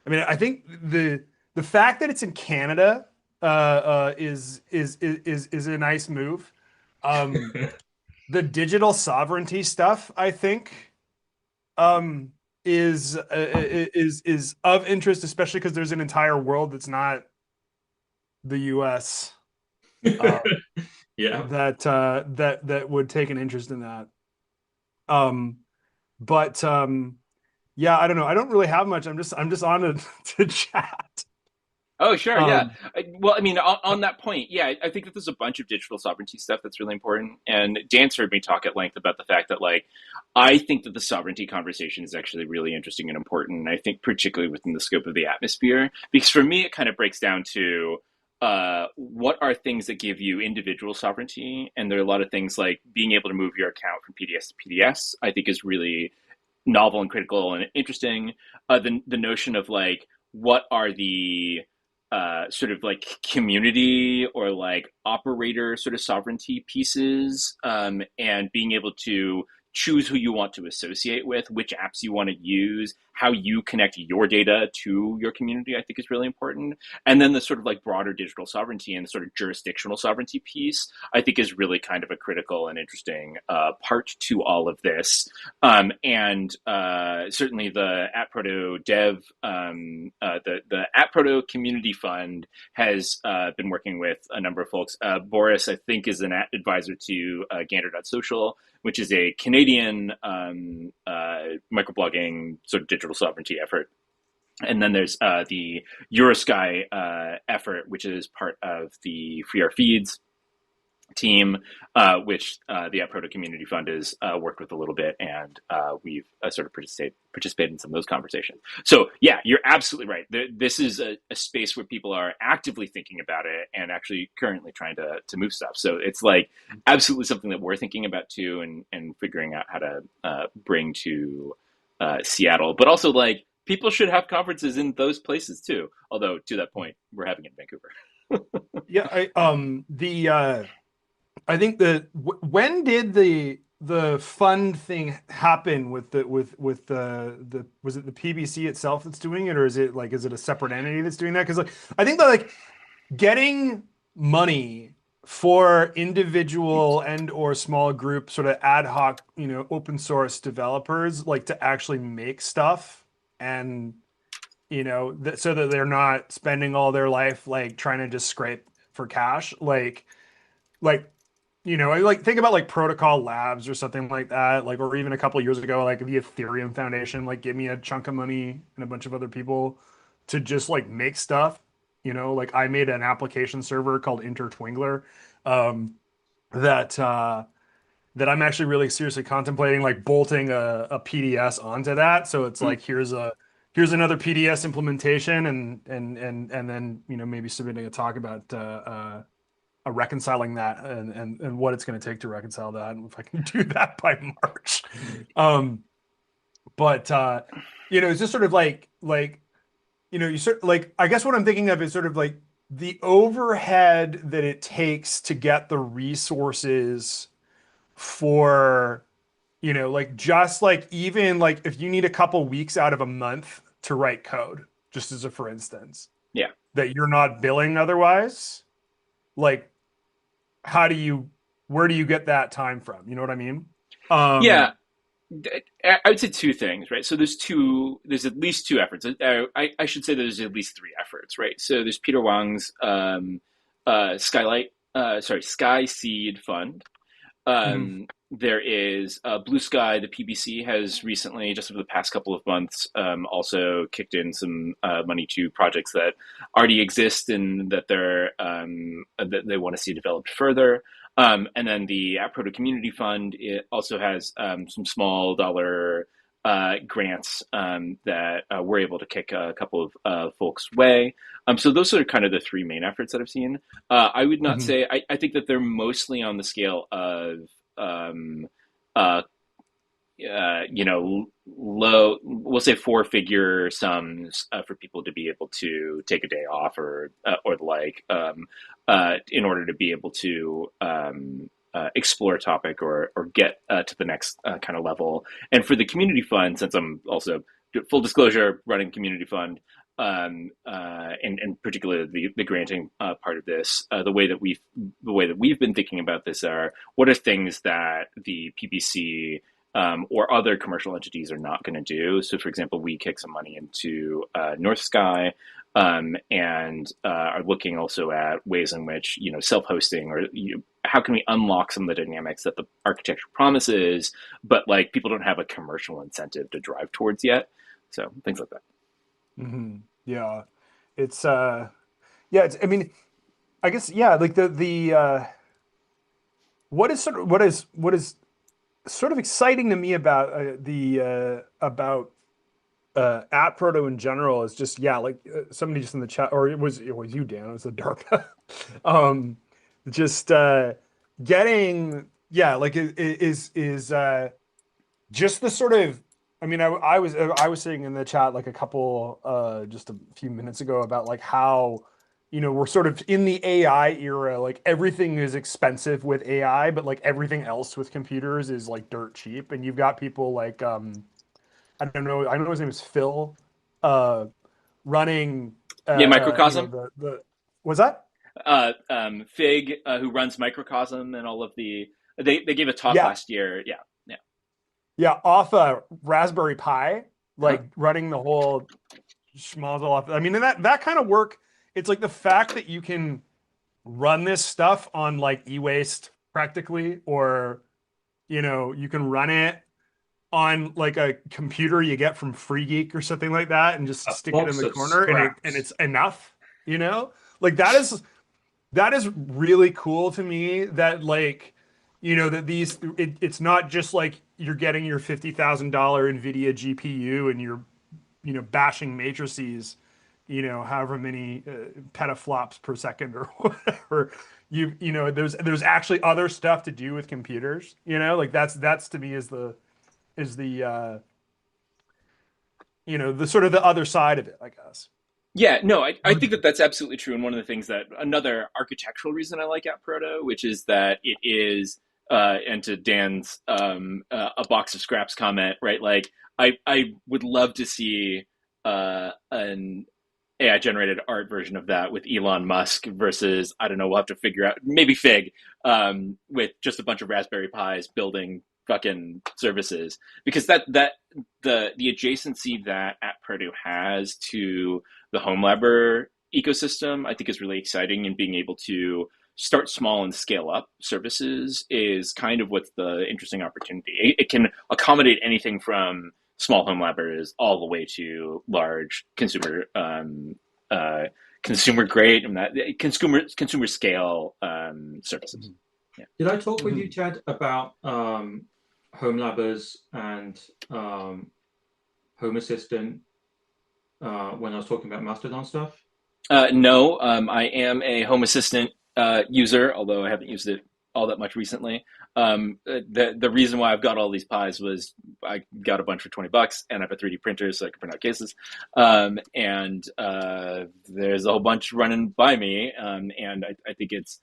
I mean, I think the fact that it's in Canada is a nice move. The digital sovereignty stuff, I think, is of interest, especially because there's an entire world that's not the U.S. Yeah. that would take an interest in that. But yeah, I don't know. I don't really have much. I'm just on to chat. Oh, sure, yeah. Well, I mean, on that point, yeah, I think that there's a bunch of digital sovereignty stuff that's really important. And Dan's heard me talk at length about the fact that, like, I think that the sovereignty conversation is actually really interesting and important. And I think particularly within the scope of the atmosphere, because for me, it kind of breaks down to what are things that give you individual sovereignty. And there are a lot of things like being able to move your account from PDS to PDS, I think is really novel and critical and interesting. The notion of like, what are the sort of like community or like operator sort of sovereignty pieces, and being able to choose who you want to associate with, which apps you want to use, how you connect your data to your community, I think is really important. And then the sort of like broader digital sovereignty and the sort of jurisdictional sovereignty piece, I think is really kind of a critical and interesting part to all of this. And certainly the ATProto dev, the ATProto Community Fund has been working with a number of folks. Boris, I think, is an advisor to Gander.social, which is a Canadian microblogging sort of digital sovereignty effort. And then there's the Eurosky effort, which is part of the Free Our Feeds team, which the ATProto Community Fund has worked with a little bit, and we've sort of participated in some of those conversations. So yeah, you're absolutely right. This is a space where people are actively thinking about it and actually currently trying to move stuff. So it's like absolutely something that we're thinking about too, and figuring out how to bring to Seattle. But also like people should have conferences in those places too. Although to that point, we're having it in Vancouver. Yeah, I think when did the fund thing happen with the was it the PBC itself that's doing it, or is it a separate entity that's doing that? Because like I think that like getting money for individual and or small group sort of ad hoc, open source developers like to actually make stuff and so that they're not spending all their life like trying to just scrape for cash, like think about like Protocol Labs or something like that, like, or even a couple of years ago, like the Ethereum Foundation, like give me a chunk of money and a bunch of other people to just like make stuff. Like I made an application server called Intertwingler that I'm actually really seriously contemplating like bolting a PDS onto that. So it's like here's another PDS implementation, and then maybe submitting a talk about reconciling that and what it's going to take to reconcile that, and if I can do that by March. It's just sort of like you sort like I guess what I'm thinking of is sort of like the overhead that it takes to get the resources for like just like even like if you need a couple weeks out of a month to write code, just as a for instance, yeah, that you're not billing otherwise, like where do you get that time from? You know what I mean? Yeah, I would say two things, right? So there's at least two efforts. I should say there's at least three efforts, right? So there's Peter Wang's Sky Seed Fund. There is Blue Sky. The PBC has recently, just over the past couple of months, also kicked in some money to projects that already exist and that that they want to see developed further. And then the ATProto Community Fund, it also has some small dollar grants that we're able to kick a couple of folks' way. So those are kind of the three main efforts that I've seen. I would not say, I think that they're mostly on the scale of low, we'll say four-figure sums for people to be able to take a day off or the like, in order to be able to explore a topic or get to the next kind of level. And for the community fund, since I'm also, full disclosure, running community fund, and particularly the granting part of this, the way that we've been thinking about this are what are things that the PBC or other commercial entities are not going to do. So, for example, we kick some money into North Sky, and are looking also at ways in which self-hosting or how can we unlock some of the dynamics that the architecture promises, but like people don't have a commercial incentive to drive towards yet. So things like that. Yeah, it's I mean, I guess like the what is sort of exciting to me about ATProto in general is just like somebody just in the chat, or it was you, Dan, it was the DARPA, just getting like is just the sort of, I mean, I was saying in the chat like a couple just a few minutes ago about like how we're sort of in the AI era. Like everything is expensive with AI, but like everything else with computers is like dirt cheap. And you've got people like I don't know, I know his name is Phil, uh, running Yeah, Microcosm. the was that? Fig, who runs Microcosm and all of the. They gave a talk Yeah, last year. Yeah, yeah. yeah, off a Raspberry Pi, Uh-huh. like running the whole schmozzle off. I mean, and that kind of work. It's like the fact that you can run this stuff on like e-waste practically, or you can run it on like a computer you get from Free Geek or something like that, and just A stick it in box the of corner, and scraps. it's enough. Like that is really cool to me. That like that it's not just like you're getting your $50,000 Nvidia GPU and you're bashing matrices, however many petaflops per second or whatever. There's actually other stuff to do with computers. Like that's to me is the the sort of the other side of it, I guess. Yeah, no, I think that that's absolutely true. And one of the things that another architectural reason I like ATProto, which is that it is, and to Dan's a box of scraps comment, right? Like, I would love to see an AI generated art version of that with Elon Musk versus, I don't know, we'll have to figure out, maybe Fig, with just a bunch of Raspberry Pis building fucking services, because that the adjacency that AppProto has to the home labber ecosystem, I think, is really exciting. And being able to start small and scale up services is kind of what's the interesting opportunity. It can accommodate anything from small home labbers all the way to large uh, consumer grade and that consumer scale services. Yeah. Did I talk with Mhm. you, Chad, about home labbers and Home Assistant when I was talking about Mastodon stuff? No, I am a Home Assistant user, although I haven't used it all that much recently. The reason why I've got all these pies was I got a bunch for $20, and I have a 3D printer, so I can print out cases. And there's a whole bunch running by me, and I think it's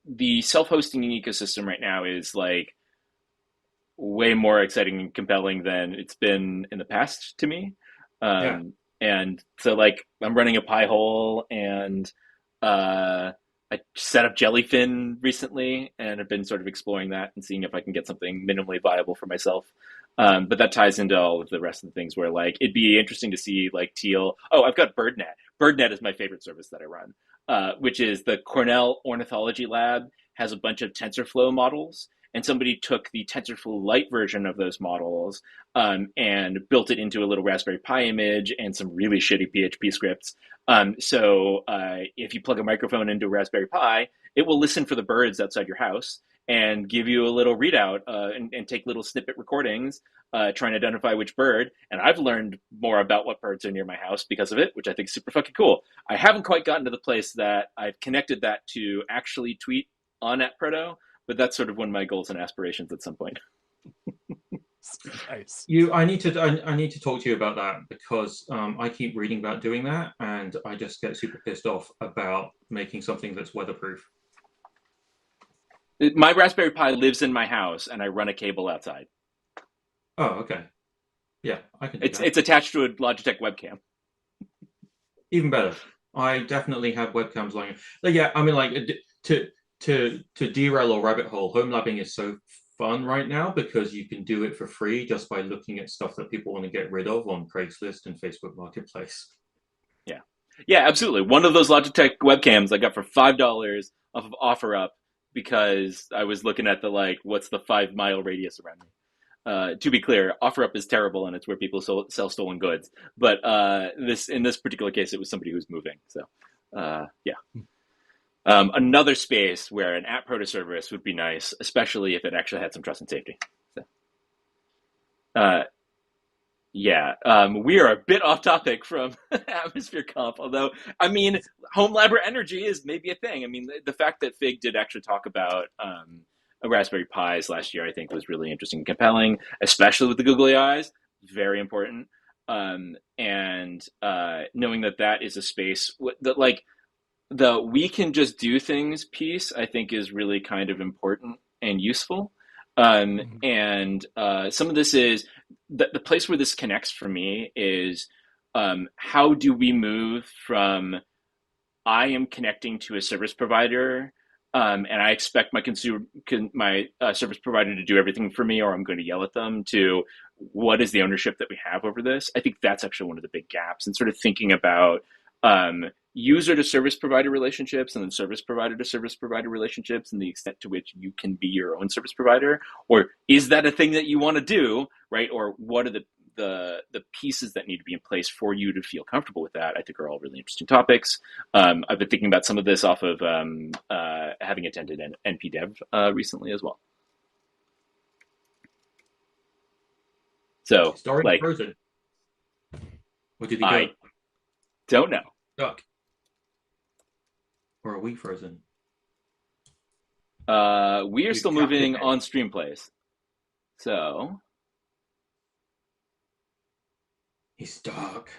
the self-hosting ecosystem right now is like way more exciting and compelling than it's been in the past to me. Yeah. And so like I'm running a pie hole, and uh, I set up Jellyfin recently and have been sort of exploring that and seeing if I can get something minimally viable for myself. But that ties into all of the rest of the things where like it'd be interesting to see like teal. Oh, I've got BirdNet. BirdNet is my favorite service that I run, which is the Cornell Ornithology Lab has a bunch of TensorFlow models, and somebody took the TensorFlow Lite version of those models and built it into a little Raspberry Pi image and some really shitty PHP scripts. So if you plug a microphone into a Raspberry Pi, it will listen for the birds outside your house and give you a little readout and take little snippet recordings trying to identify which bird. And I've learned more about what birds are near my house because of it, which I think is super fucking cool. I haven't quite gotten to the place that I've connected that to actually tweet on AtProto, but that's sort of one of my goals and aspirations at some point. Nice. I need to talk to you about that because I keep reading about doing that, and I just get super pissed off about making something that's weatherproof. My Raspberry Pi lives in my house, and I run a cable outside. Oh, okay. Yeah, I can do that. It's attached to a Logitech webcam. Even better. I definitely have webcams lying. Like, yeah, I mean, like to derail or rabbit hole, home labbing is so fun right now because you can do it for free just by looking at stuff that people want to get rid of on Craigslist and Facebook Marketplace. Yeah, yeah, absolutely. One of those Logitech webcams I got for $5 off of OfferUp because I was looking at the like, what's the 5 mile radius around me? To be clear, OfferUp is terrible, and it's where people sell stolen goods. But in this particular case, it was somebody who was moving. So, yeah. Another space where an app proto service would be nice, especially if it actually had some trust and safety. So, uh, yeah, we are a bit off topic from AtmosphereConf, although, I mean, home labor energy is maybe a thing. I mean, the fact that Fig did actually talk about Raspberry Pis last year, I think, was really interesting and compelling, especially with the googly eyes. Very important. And knowing that that is a space that, like, the we can just do things piece, I think, is really kind of important and useful. Mhm. And some of this is the place where this connects for me is how do we move from I am connecting to a service provider, and I expect my service provider to do everything for me, or I'm going to yell at them. To what is the ownership that we have over this? I think that's actually one of the big gaps, and sort of thinking about user to service provider relationships, and then service provider to service provider relationships, and the extent to which you can be your own service provider, or is that a thing that you want to do, right? Or what are the pieces that need to be in place for you to feel comfortable with that? I think are all really interesting topics. I've been thinking about some of this off of having attended an NPDev recently as well. So, Is Dorian like, frozen? Or did he go? I don't know. Stuck? Or are we frozen? We are We've still trapped moving it. on Streamplace. So, He's stuck.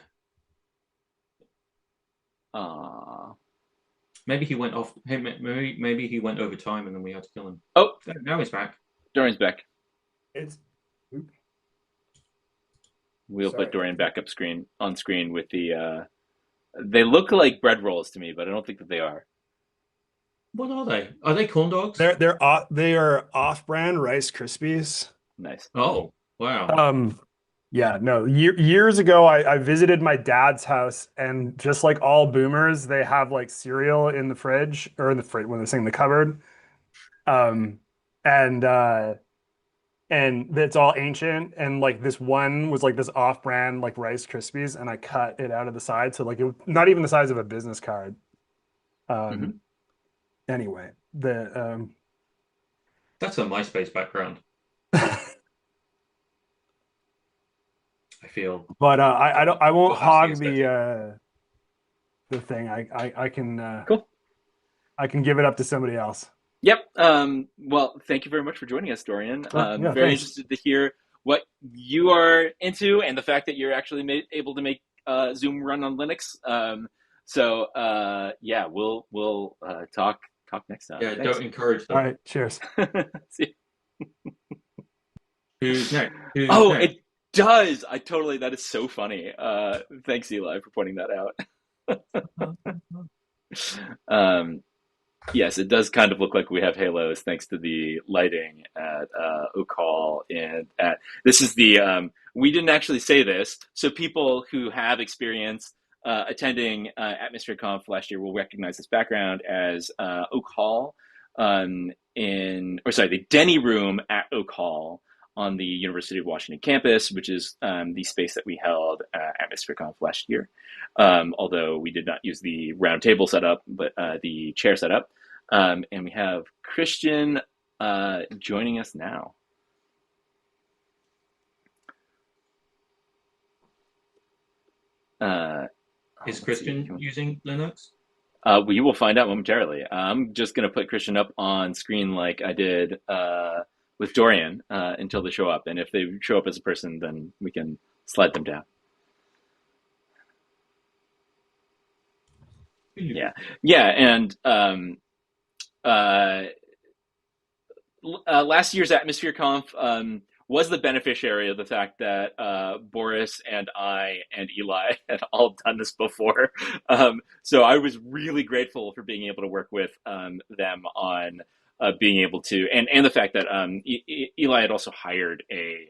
Maybe he went off. Hey, maybe he went over time and then we had to kill him. oh, Now he's back. Dorian's back. It's We'll Sorry. put Dorian back up on screen with the. They look like bread rolls to me, but I don't think that they are. What are they? Are they corn dogs? they are off-brand Rice Krispies. Nice. Oh, wow. Yeah, no. Years ago, I visited my dad's house, and just like all boomers, they have like cereal in the fridge or in the fridge when they're saying the cupboard. Um, and it's all ancient, and like this one was like this off-brand like Rice Krispies, and I cut it out of the side, so like it was not even the size of a business card. Mhm. Anyway, the That's a MySpace background. I feel. but I won't Well, that's the hog aesthetic. the thing. I can Cool. I can give it up to somebody else. Yep. Well, thank you very much for joining us, Dorian. Yeah, Very thanks. interested to hear what you are into and the fact that you're actually able to make Zoom run on Linux. Yeah, we'll talk next time. Yeah, Thanks. don't encourage All them. right, cheers. See Who's next? Who's Oh, next? it does. That is so funny. Thanks, Eli, for pointing that out. Yes, it does kind of look like we have halos thanks to the lighting at Oak Hall. And this is we didn't actually say this, so people who have experience attending AtmosphereConf last year will recognize this background as Oak Hall the Denny Room at Oak Hall on the University of Washington campus, which is the space that we held AtmosphereConf last year. Although we did not use the round table setup, but the chair setup. And we have Christian joining us now. Is Christian using Linux? We will find out momentarily. I'm just going to put Christian up on screen like I did with Dorian until they show up. And if they show up as a person, then we can slide them down. Yeah. And last year's AtmosphereConf was the beneficiary of the fact that Boris and I and Eli had all done this before. So I was really grateful for being able to work with them on being able to, and the fact that Eli had also hired a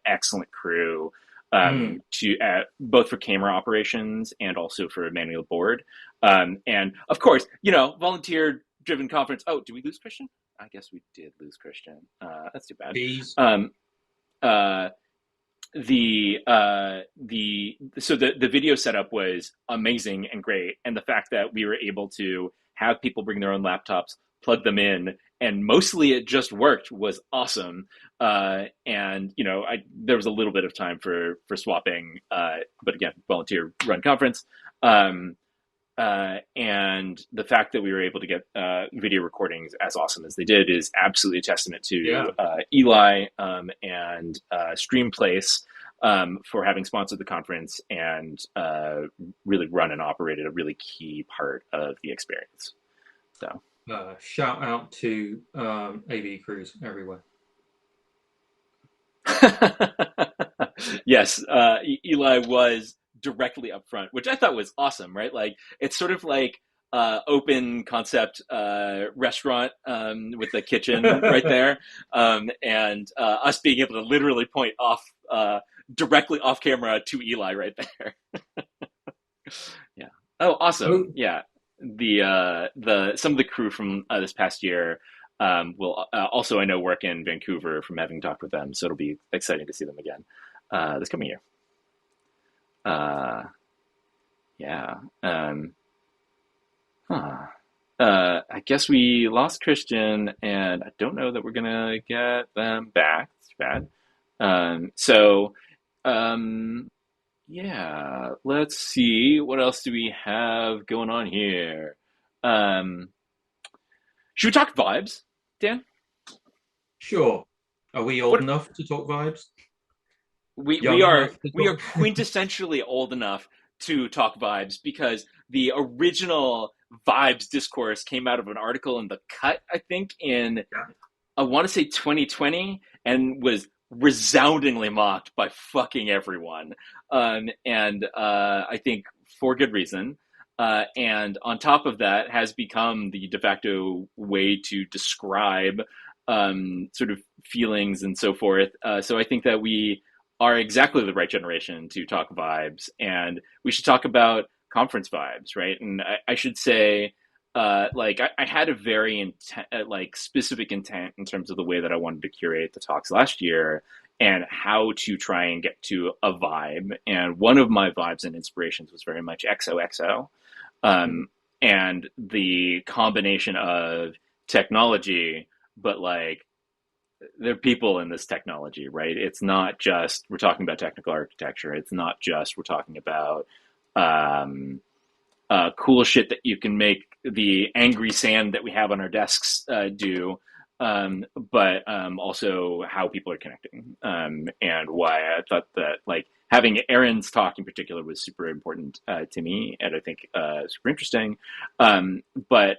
excellent crew to both for camera operations and also for manual board. And of course, volunteer driven conference. Oh, did we lose Christian? I guess we did lose Christian. That's too bad. Bees. The video setup was amazing and great, and the fact that we were able to have people bring their own laptops, plug them in, and mostly it just worked was awesome. And there was a little bit of time for swapping, but again, volunteer run conference. And the fact that we were able to get video recordings as awesome as they did is absolutely a testament to Eli and Streamplace for having sponsored the conference and really run and operated a really key part of the experience. So shout out to AV crews everywhere. Yes, Eli was directly up front, which I thought was awesome, right? Like it's sort of like open concept restaurant with the kitchen right there, and us being able to literally point off directly off camera to Eli right there. Yeah. Oh, awesome. Yeah. The some of the crew from this past year will also, I know, work in Vancouver from having talked with them, so it'll be exciting to see them again this coming year. Yeah. I guess we lost Christian, and I don't know that we're gonna get them back. It's bad. So, yeah. Let's see. What else do we have going on here? Um, should we talk vibes, Dan? Sure. Are we old What enough to talk vibes? we Young we are enough to we are talk? quintessentially old enough to talk vibes because the original vibes discourse came out of an article in The Cut, I think, in Yeah. I want to say 2020, and was resoundingly mocked by fucking everyone. And I think for good reason. And on top of that, has become the de facto way to describe sort of feelings and so forth. So I think that we are exactly the right generation to talk vibes, and we should talk about conference vibes, right? And I should say, like I had a very like specific intent in terms of the way that I wanted to curate the talks last year and how to try and get to a vibe. And one of my vibes and inspirations was very much XOXO, and the combination of technology, but like there are people in this technology, right? It's not just we're talking about technical architecture. It's not just we're talking about um, cool shit that you can make the angry sand that we have on our desks do, but also how people are connecting, and why I thought that like having Aaron's talk in particular was super important to me, and I think super interesting. But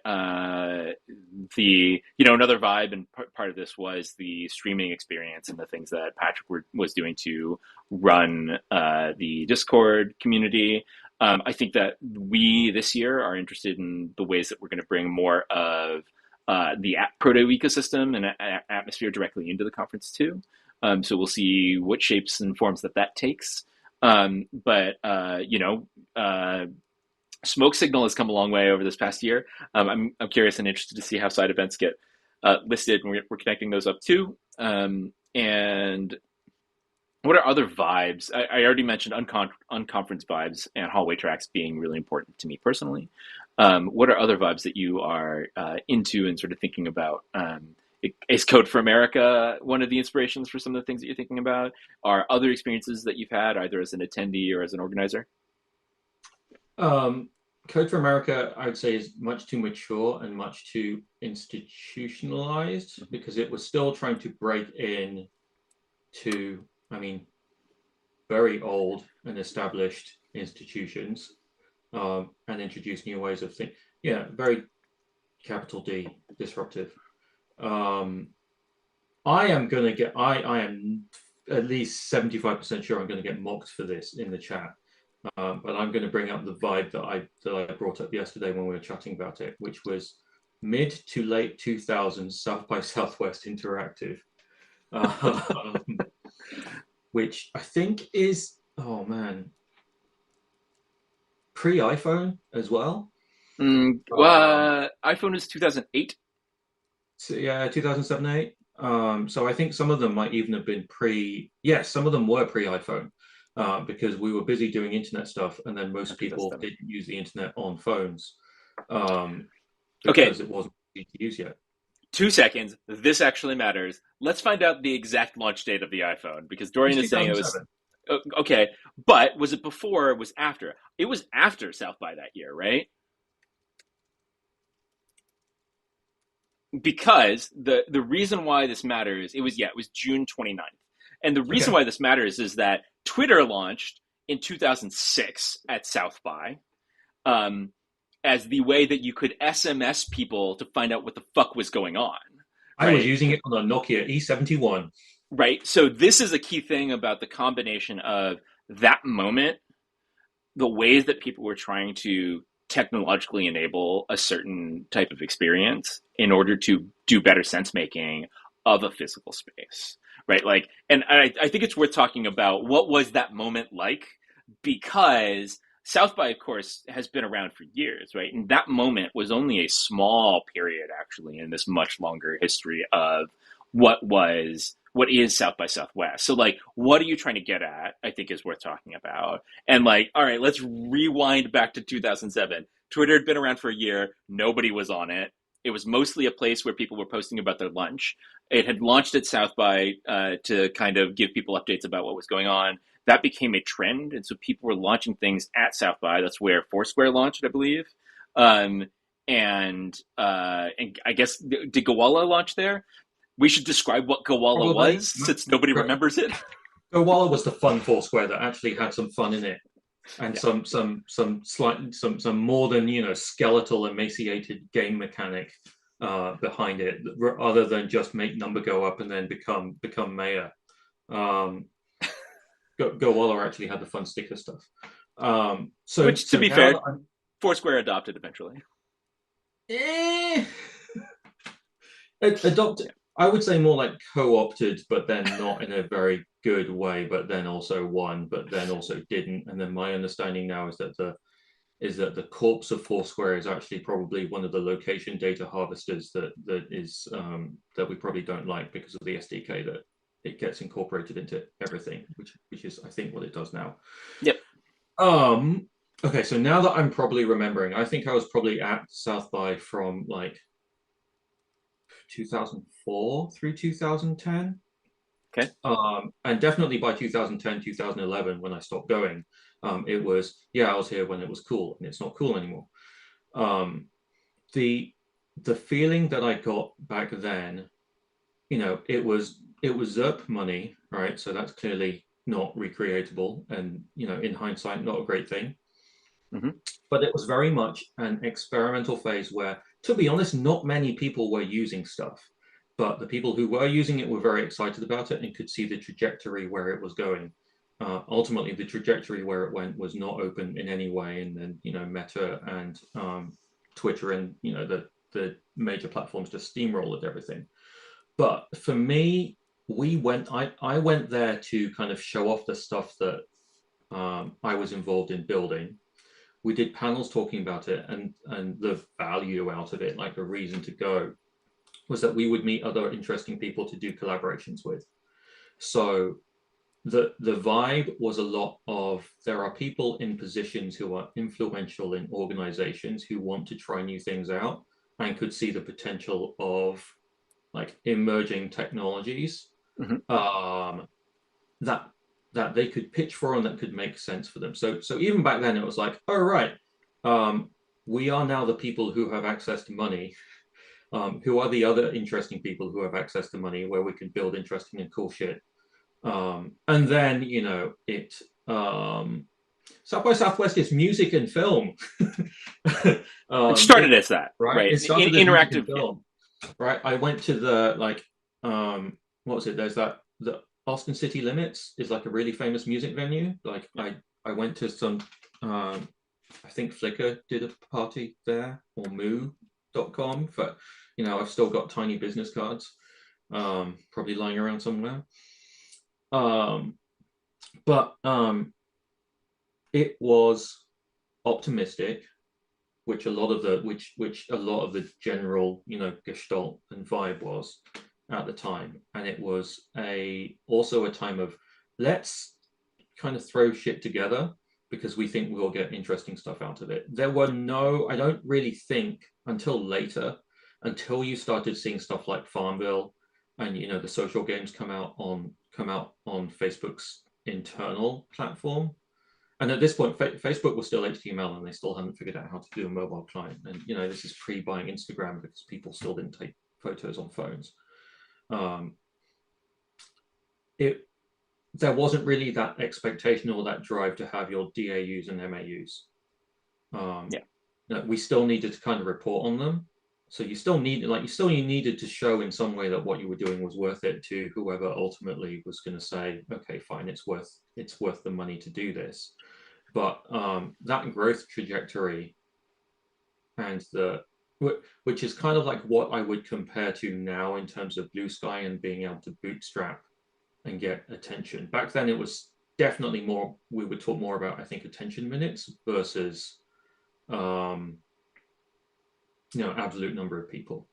the another vibe and part of this was the streaming experience and the things that Patrick was doing to run the Discord community. I think that we this year are interested in the ways that we're going to bring more of the ATProto ecosystem and atmosphere directly into the conference too. So we'll see what shapes and forms that takes. But Smoke Signal has come a long way over this past year. I'm curious and interested to see how side events get listed, and we're connecting those up too. And what are other vibes? I already mentioned unconference vibes and hallway tracks being really important to me personally. What are other vibes that you are into and sort of thinking about? Is Code for America one of the inspirations for some of the things that you're thinking about? Are other experiences that you've had either as an attendee or as an organizer? Code for America, I would say, is much too mature and much too institutionalized because it was still trying to break in to, very old and established institutions and introduce new ways of thinking. Yeah, very capital D, disruptive. I am at least 75% sure I'm going to get mocked for this in the chat. But I'm going to bring up the vibe that I brought up yesterday when we were chatting about it, which was mid to late 2000s South by Southwest interactive, which I think is pre-iPhone as well. iPhone is 2008. So yeah, 2007, 8. So I think some of them might even have been Yes, some of them were pre-iPhone. Because we were busy doing internet stuff, and then most people didn't use the internet on phones because it wasn't easy to use yet. 2 seconds. This actually matters. Let's find out the exact launch date of the iPhone, because Dorian is saying it was okay. But was it before or was after? It was after South by that year, right? Because the reason why this matters, it was June 29th. And the reason why this matters is that Twitter launched in 2006 at South by, um, as the way that you could SMS people to find out what the fuck was going on. I was using it on a Nokia E71. Right. So this is a key thing about the combination of that moment, the ways that people were trying to technologically enable a certain type of experience in order to do better sense making of a physical space. Right. Like, and I think it's worth talking about what was that moment like, because South by, of course, has been around for years, right? And that moment was only a small period, actually, in this much longer history of what is South by Southwest. So, like, what are you trying to get at? I think is worth talking about. And like, all right, let's rewind back to 2007. Twitter had been around for a year. Nobody was on it. It was mostly a place where people were posting about their lunch. It had launched at South by to kind of give people updates about what was going on. That became a trend, and so people were launching things at South by. That's where Foursquare launched, I believe. And I guess, did Gowalla launch there? We should describe what Gowalla was, since nobody remembers it. Gowalla was the fun Foursquare that actually had some fun in it, and Yeah. some more than skeletal emaciated game mechanic behind it, other than just make number go up and then become mayor. Gowalla actually had the fun sticker stuff. Which, to be fair, Foursquare adopted eventually. Adopted. I would say more like co-opted, but then not in a very good way, but then also won, but then also didn't. And then my understanding now is that the corpse of Foursquare is actually probably one of the location data harvesters that we probably don't like because of the SDK that it gets incorporated into everything, which is, I think, what it does now. Yep. Okay, so now that I'm probably remembering, I think I was probably at South by from like 2004 through 2010. Okay. And definitely by 2010, 2011, when I stopped going, it was, I was here when it was cool, and it's not cool anymore. The feeling that I got back then, it was ZERP money, right? So that's clearly not recreatable, and in hindsight, not a great thing. Mm-hmm. But it was very much an experimental phase where, to be honest, not many people were using stuff, but the people who were using it were very excited about it and could see the trajectory where it was going. Ultimately, the trajectory where it went was not open in any way, and then Meta and Twitter and the major platforms just steamrolled everything. But for me, I went there to kind of show off the stuff that I was involved in building. We did panels talking about it, and the value out of it, like the reason to go, was that we would meet other interesting people to do collaborations with. So the vibe was a lot of, there are people in positions who are influential in organizations who want to try new things out and could see the potential of like emerging technologies that they could pitch for and that could make sense for them. So even back then it was like, oh right, we are now the people who have access to money. Who are the other interesting people who have access to money where we can build interesting and cool shit. And then South by Southwest is music and film. It started as that, right? It started as interactive film. Right. I went to the what was it? There's the Austin City Limits is like a really famous music venue. Like I went to some I think Flickr did a party there, or moo.com, but I've still got tiny business cards probably lying around somewhere. But it was optimistic, which a lot of the general gestalt and vibe was at the time. And it was also a time of, let's kind of throw shit together because we think we'll get interesting stuff out of it. There were I don't really think until later, until you started seeing stuff like Farmville and the social games come out on Facebook's internal platform. And at this point, Facebook was still HTML, and they still hadn't figured out how to do a mobile client. And this is pre-buying Instagram because people still didn't take photos on phones. there wasn't really that expectation or that drive to have your DAUs and MAUs. Yeah. We still needed to kind of report on them. So you still needed to show in some way that what you were doing was worth it to whoever ultimately was going to say, okay, fine, it's worth the money to do this. But that growth trajectory and which is kind of like what I would compare to now in terms of Blue Sky and being able to bootstrap and get attention. Back then, it was definitely more. We would talk more about, I think, attention minutes versus, absolute number of people.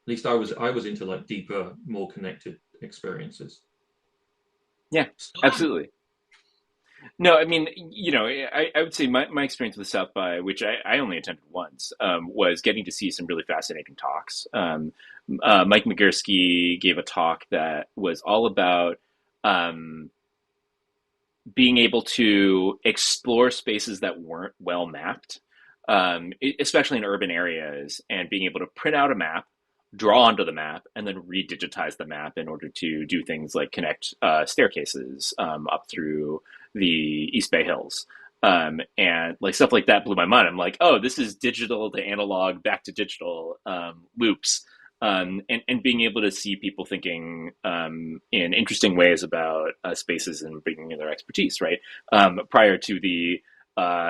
At least I was into like deeper, more connected experiences. Yeah, absolutely. No, I mean, I would say my experience with South by, which I only attended once, was getting to see some really fascinating talks. Mike Migursky gave a talk that was all about being able to explore spaces that weren't well mapped, especially in urban areas, and being able to print out a map, draw onto the map, and then redigitize the map in order to do things like connect staircases up through the East Bay Hills. And like stuff like that blew my mind. I'm like, oh, this is digital to analog back to digital loops. And being able to see people thinking in interesting ways about spaces and bringing in their expertise, right? Prior to the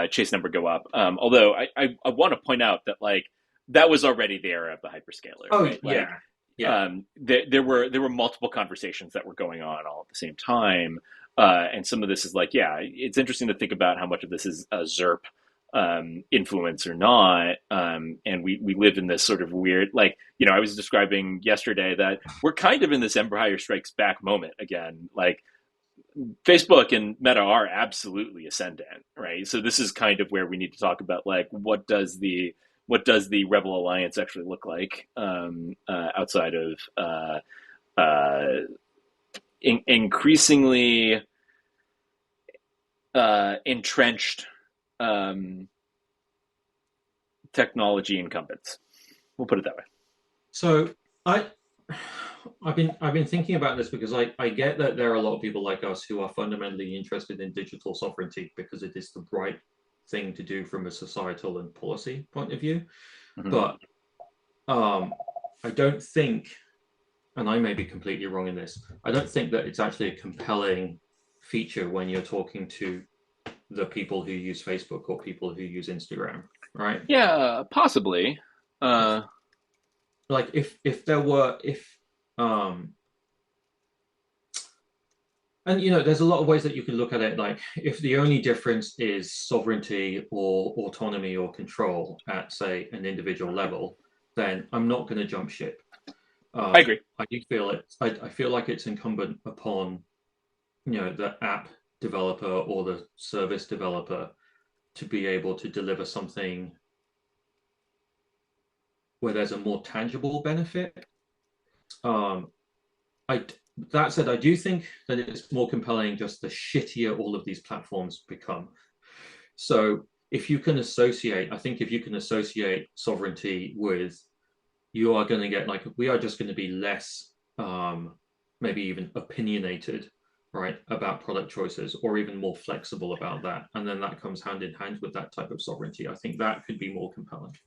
chase number go up. Although I want to point out that like that was already the era of the hyperscaler. Oh, right? Like, yeah. There were multiple conversations that were going on all at the same time. And some of this is like, yeah, it's interesting to think about how much of this is a ZERP influence or not. And we live in this sort of weird, like, I was describing yesterday that we're kind of in this Empire Strikes Back moment again. Like, Facebook and Meta are absolutely ascendant, right? So this is kind of where we need to talk about like what does the Rebel Alliance actually look like outside of increasingly entrenched technology incumbents. We'll put it that way. So I've been thinking about this because I get that there are a lot of people like us who are fundamentally interested in digital sovereignty because it is the right thing to do from a societal and policy point of view. Mm-hmm. But I don't think, and I may be completely wrong in this, I don't think that it's actually a compelling feature when you're talking to the people who use Facebook or people who use Instagram, right? Yeah, possibly. Like if and there's a lot of ways that you can look at it. Like if the only difference is sovereignty or autonomy or control at, say, an individual level, then I'm not going to jump ship. I agree. I do feel it. I feel like it's incumbent upon, the app developer or the service developer to be able to deliver something where there's a more tangible benefit. That said, I do think that it's more compelling just the shittier all of these platforms become. So if you can associate sovereignty with, you are going to get we are just going to be less, maybe even opinionated, right, about product choices, or even more flexible about that. And then that comes hand in hand with that type of sovereignty. I think that could be more compelling.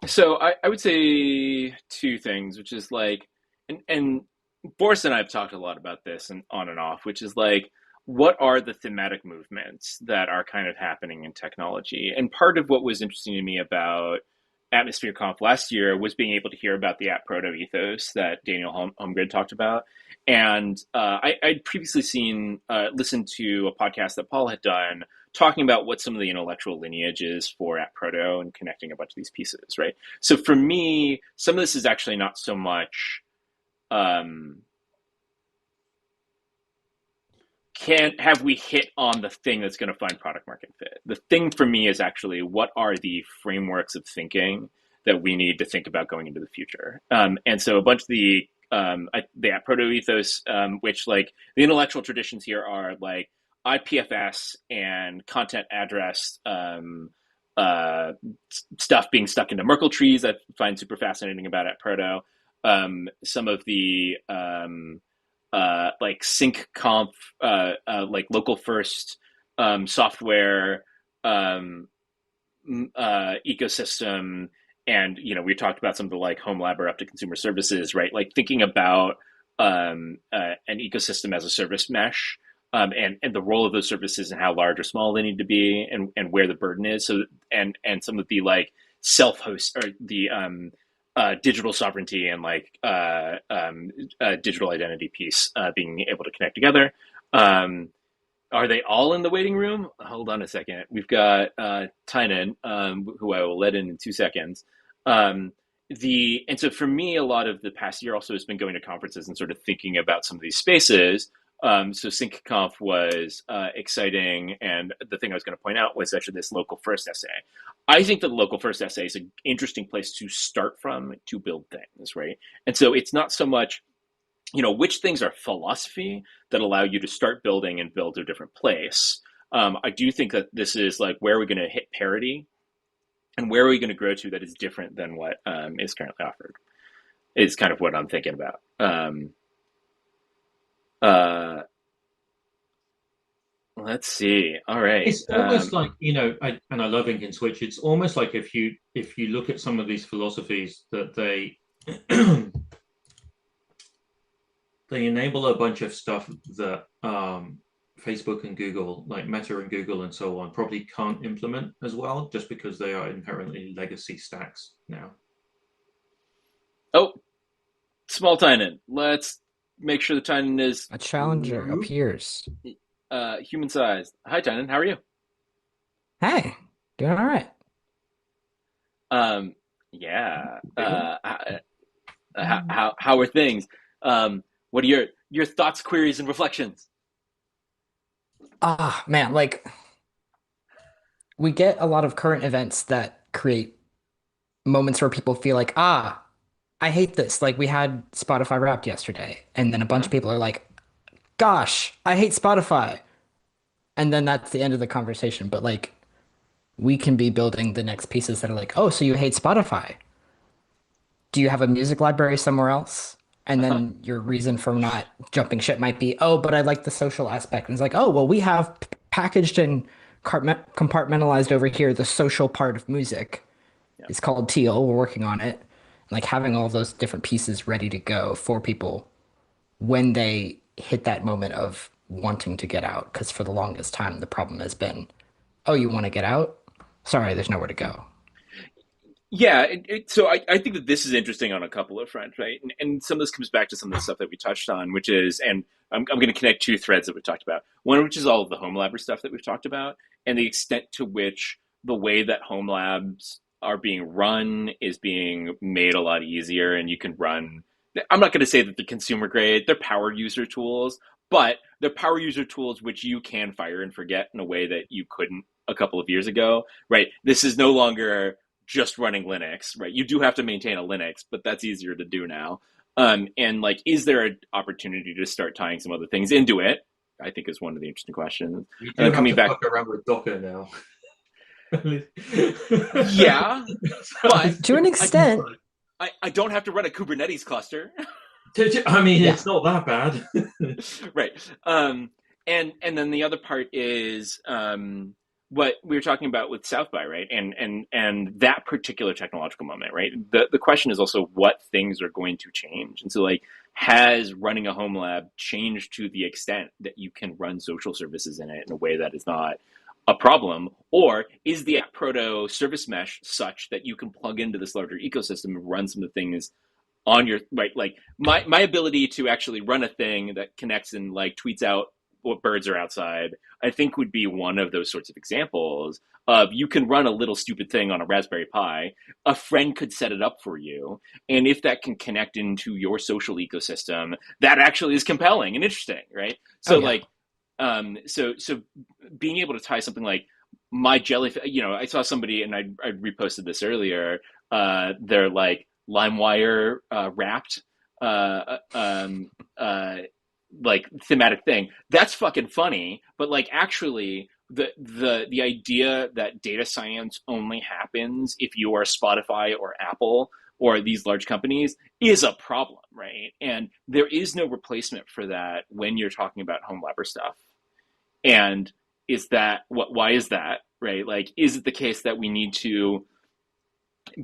So I would say two things, which is like, and Boris and I have talked a lot about this and on and off, which is like, what are the thematic movements that are kind of happening in technology? And part of what was interesting to me about ATmosphereConf last year was being able to hear about the ATProto ethos that Daniel Holmgren talked about. And I'd previously listened to a podcast that Paul had done talking about what some of the intellectual lineage is for ATProto and connecting a bunch of these pieces, right? So for me, some of this is actually not so much have we hit on the thing that's going to find product market fit? The thing for me is actually what are the frameworks of thinking that we need to think about going into the future? And so a bunch of the ATProto ethos, which like the intellectual traditions here are like IPFS and content address stuff being stuck into Merkle trees. I find super fascinating about ATProto. Some of the like SyncConf, like local first software ecosystem. And, we talked about some of the like home lab or up to consumer services, right? Like thinking about an ecosystem as a service mesh, and the role of those services and how large or small they need to be, and where the burden is. So, and some of the like self-host or the digital sovereignty and like digital identity piece being able to connect together. Are they all in the waiting room? Hold on a second. We've got Tynan, who I will let in 2 seconds. And so for me, a lot of the past year also has been going to conferences and sort of thinking about some of these spaces. So SyncConf was exciting, and the thing I was going to point out was actually this local first essay. I think that the local first essay is an interesting place to start from to build things, right? And so it's not so much, which things are philosophy that allow you to start building and build to a different place. I do think that this is like, where are we going to hit parity, and where are we going to grow to that is different than what is currently offered, is kind of what I'm thinking about. Let's see. All right. It's almost like, I love Ink and Switch. It's almost like if you look at some of these philosophies that they they enable a bunch of stuff that Facebook and Google, like Meta and Google and so on, probably can't implement as well, just because they are inherently legacy stacks now. Oh, small Tynan. Let's make sure the Tynan is A challenger appears. human sized. Hi, Tynan. How are you? Hey, doing all right. Yeah. How are things? What are your thoughts, queries, and reflections? Man, like we get a lot of current events that create moments where people feel like, I hate this. Like we had Spotify Wrapped yesterday, and then a bunch of people are like, gosh, I hate Spotify. And then that's the end of the conversation. But like we can be building the next pieces that are like, oh, so you hate Spotify. Do you have a music library somewhere else? And then your reason for not jumping ship might be, oh, but I like the social aspect. And it's like, oh, well, we have packaged and compartmentalized over here the social part of music. Yeah. It's called Teal. We're working on it. Like having all those different pieces ready to go for people when they hit that moment of wanting to get out. Because for the longest time, the problem has been, oh, you want to get out? Sorry, there's nowhere to go. Yeah, so I think that this is interesting on a couple of fronts, right? And some of this comes back to some of the stuff that we touched on, which is, and I'm going to connect two threads that we talked about. One, which is all of the home labber stuff that we've talked about, and the extent to which the way that home labs are being run is being made a lot easier, and you can run. I'm not going to say that they're consumer grade; they're power user tools, but they're power user tools which you can fire and forget in a way that you couldn't a couple of years ago, right? This is no longer just running Linux, right? You do have to maintain a Linux, but that's easier to do now. And like, is there an opportunity to start tying some other things into it? I think is one of the interesting questions. You do have coming to back fuck around with Docker now. Yeah, but to an extent, I don't have to run a Kubernetes cluster. I mean, yeah. It's not that bad, right? And then the other part is what we were talking about with South by, right? And that particular technological moment, right? The question is also what things are going to change. And so like, has running a home lab changed to the extent that you can run social services in it in a way that is not a problem? Or is the ATProto service mesh such that you can plug into this larger ecosystem and run some of the things on your, right? Like my ability to actually run a thing that connects and like tweets out what birds are outside, I think would be one of those sorts of examples of you can run a little stupid thing on a Raspberry Pi, a friend could set it up for you, and if that can connect into your social ecosystem, that actually is compelling and interesting, right? So like, so being able to tie something like my jellyfish, I saw somebody, and I reposted this earlier, they're like LimeWire wrapped, like thematic thing. That's fucking funny, but like actually the idea that data science only happens if you are Spotify or Apple or these large companies is a problem, right? And there is no replacement for that when you're talking about home labor stuff. And is that why is that, right? Like, is it the case that we need to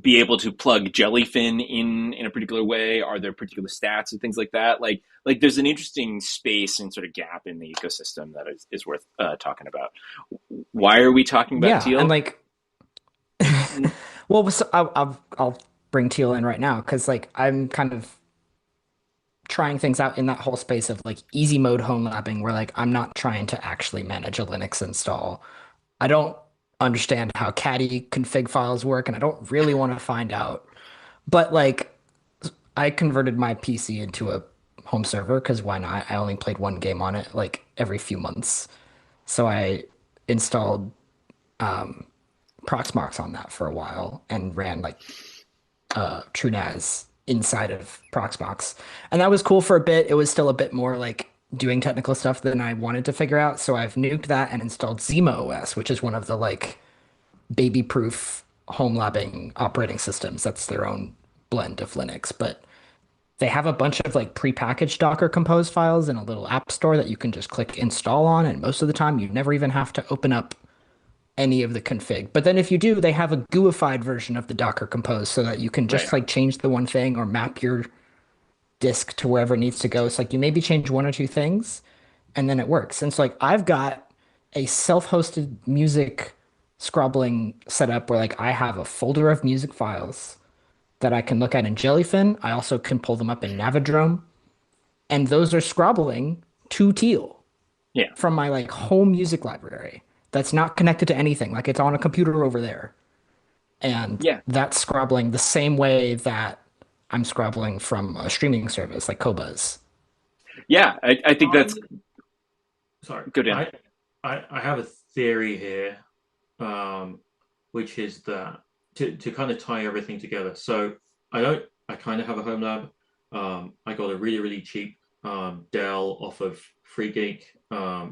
be able to plug jellyfin in a particular way? Are there particular stats and things like that? Like there's an interesting space and sort of gap in the ecosystem that is worth talking about. Why are we talking about Yeah, teal? and like, well, so I'll bring teal in right now because like I'm kind of trying things out in that whole space of like easy mode home labbing where like I'm not trying to actually manage a Linux install. I don't understand how caddy config files work and I don't really want to find out. But like I converted my PC into a home server because why not? I only played one game on it like every few months. So I installed Proxmox on that for a while and ran like TrueNAS inside of Proxmox. And that was cool for a bit. It was still a bit more like doing technical stuff than I wanted to figure out. So I've nuked that and installed Zima OS, which is one of the like baby-proof home labbing operating systems. That's their own blend of Linux, but they have a bunch of like prepackaged Docker Compose files in a little app store that you can just click install on. And most of the time, you never even have to open up any of the config. But then if you do, they have a GUIfied version of the Docker Compose so that you can just Right. like change the one thing or map your disk to wherever it needs to go. It's like you maybe change one or two things and then it works. And so like I've got a self-hosted music scrobbling setup where like I have a folder of music files that I can look at in Jellyfin. I also can pull them up in Navidrome. And those are scrobbling to Teal Yeah. from my like home music library that's not connected to anything. Like it's on a computer over there. And Yeah. that's scrobbling the same way that I'm scrobbling from a streaming service like Kobuz. Yeah. I think that's Sorry. good. In. I have a theory here, which is that to kind of tie everything together. So I kind of have a home lab. I got a really cheap Dell off of FreeGeek,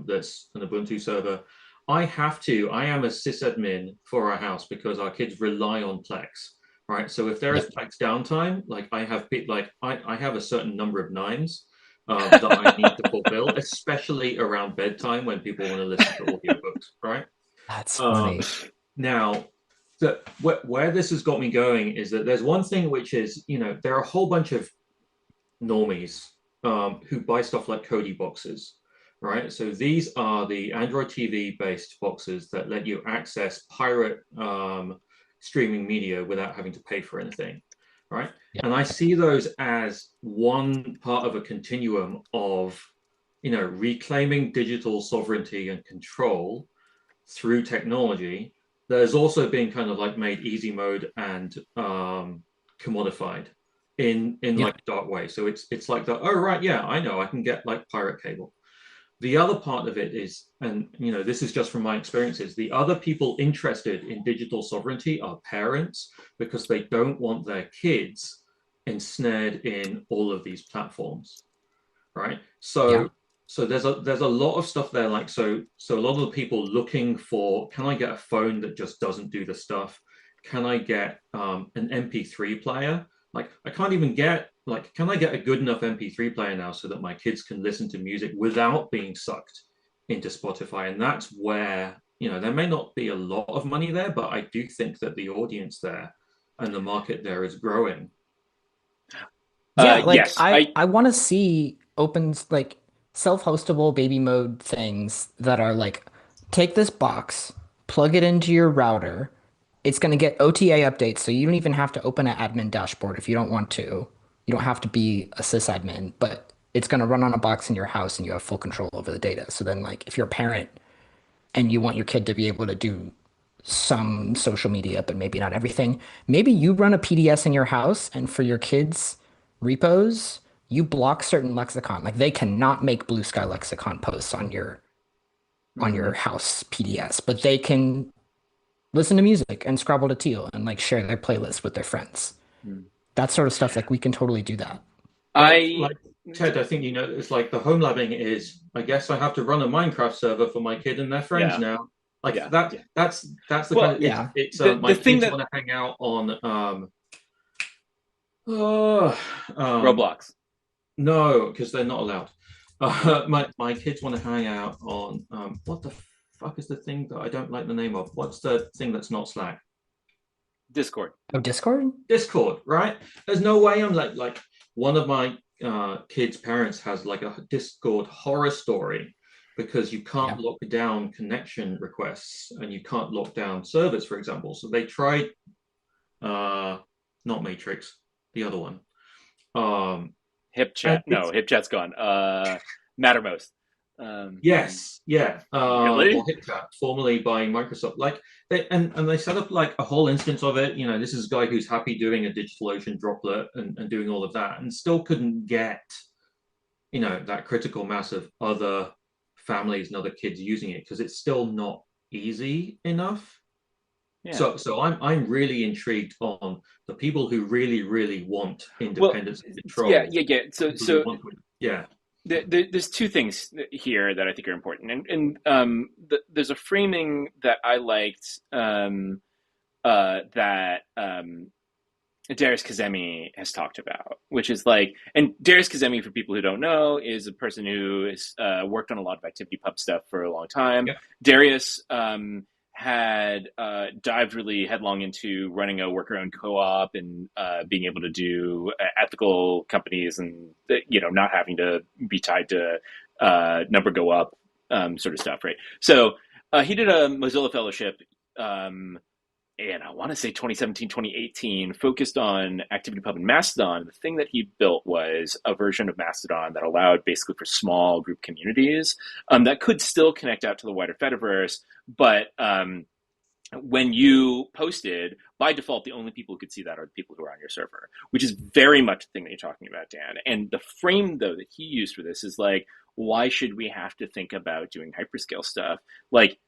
that's an Ubuntu server. I am a sysadmin for our house because our kids rely on Plex, right? So if there is Plex downtime, like I have a certain number of nines that I need to fulfill, especially around bedtime when people want to listen to audiobooks, right? That's funny. Now, where this has got me going is that there's one thing which is, there are a whole bunch of normies who buy stuff like Kodi boxes, right? So these are the Android TV based boxes that let you access pirate streaming media without having to pay for anything, right? Yeah. And I see those as one part of a continuum of, reclaiming digital sovereignty and control through technology that has also been kind of like made easy mode and commodified in like a dark way. So it's like the, oh right, yeah, I know I can get like pirate cable. The other part of it is, and this is just from my experiences, the other people interested in digital sovereignty are parents because they don't want their kids ensnared in all of these platforms, right? So there's a lot of stuff there, like so a lot of the people looking for, can I get a phone that just doesn't do the stuff? Can I get an MP3 player? Like I can't even get, like, can I get a good enough MP3 player now so that my kids can listen to music without being sucked into Spotify? And that's where, there may not be a lot of money there, but I do think that the audience there and the market there is growing. Yeah, like Yes, I want to see opens like self-hostable baby mode things that are like take this box, plug it into your router. It's going to get OTA updates, so you don't even have to open an admin dashboard if you don't want to. You don't have to be a sysadmin, but it's going to run on a box in your house and you have full control over the data. So then like if you're a parent and you want your kid to be able to do some social media, but maybe not everything. Maybe you run a PDS in your house, and for your kids' repos, you block certain lexicon. Like they cannot make Blue Sky lexicon posts on your house PDS, but they can listen to music and scrabble to Teal and like share their playlists with their friends. That sort of stuff, like we can totally do that. Like Ted, I think it's like the home labbing is, I guess I have to run a Minecraft server for my kid and their friends now. Like that's the kind of, it's the my thing kids that want to hang out on Uh, um, Roblox. no, because they're not allowed. My kids want to hang out on what the fuck is the thing that I don't like the name of? What's the thing that's not Slack? Discord. Oh, Discord? Discord, right? There's no way I'm like one of my kids' parents has like a Discord horror story because you can't Yeah. lock down connection requests and you can't lock down servers, for example. So they tried uh not Matrix, the other one. Um and HipChat. No, it's HipChat's gone. Mattermost. yes, yeah. Well, Really? HipChat, formerly by Microsoft, like and they set up like a whole instance of it. You know, this is a guy who's happy doing a DigitalOcean droplet and doing all of that, and still couldn't get that critical mass of other families and other kids using it because it's still not easy enough. Yeah. So I'm really intrigued on the people who really want Well, independence and yeah, control. yeah, yeah. So, People who so want yeah. there's two things here that I think are important, and there's a framing that I liked that Darius Kazemi has talked about, which is like, and Darius Kazemi, for people who don't know, is a person who has worked on a lot of ActivityPub stuff for a long time. Yeah. Darius had dived really headlong into running a worker-owned co-op and being able to do ethical companies and not having to be tied to number go up sort of stuff, right? So he did a Mozilla fellowship. And I want to say 2017, 2018, focused on ActivityPub and Mastodon. The thing that he built was a version of Mastodon that allowed basically for small group communities that could still connect out to the wider Fediverse, but when you posted, by default, the only people who could see that are the people who are on your server, which is very much the thing that you're talking about, Dan. And the frame, though, that he used for this is like, why should we have to think about doing hyperscale stuff? Like,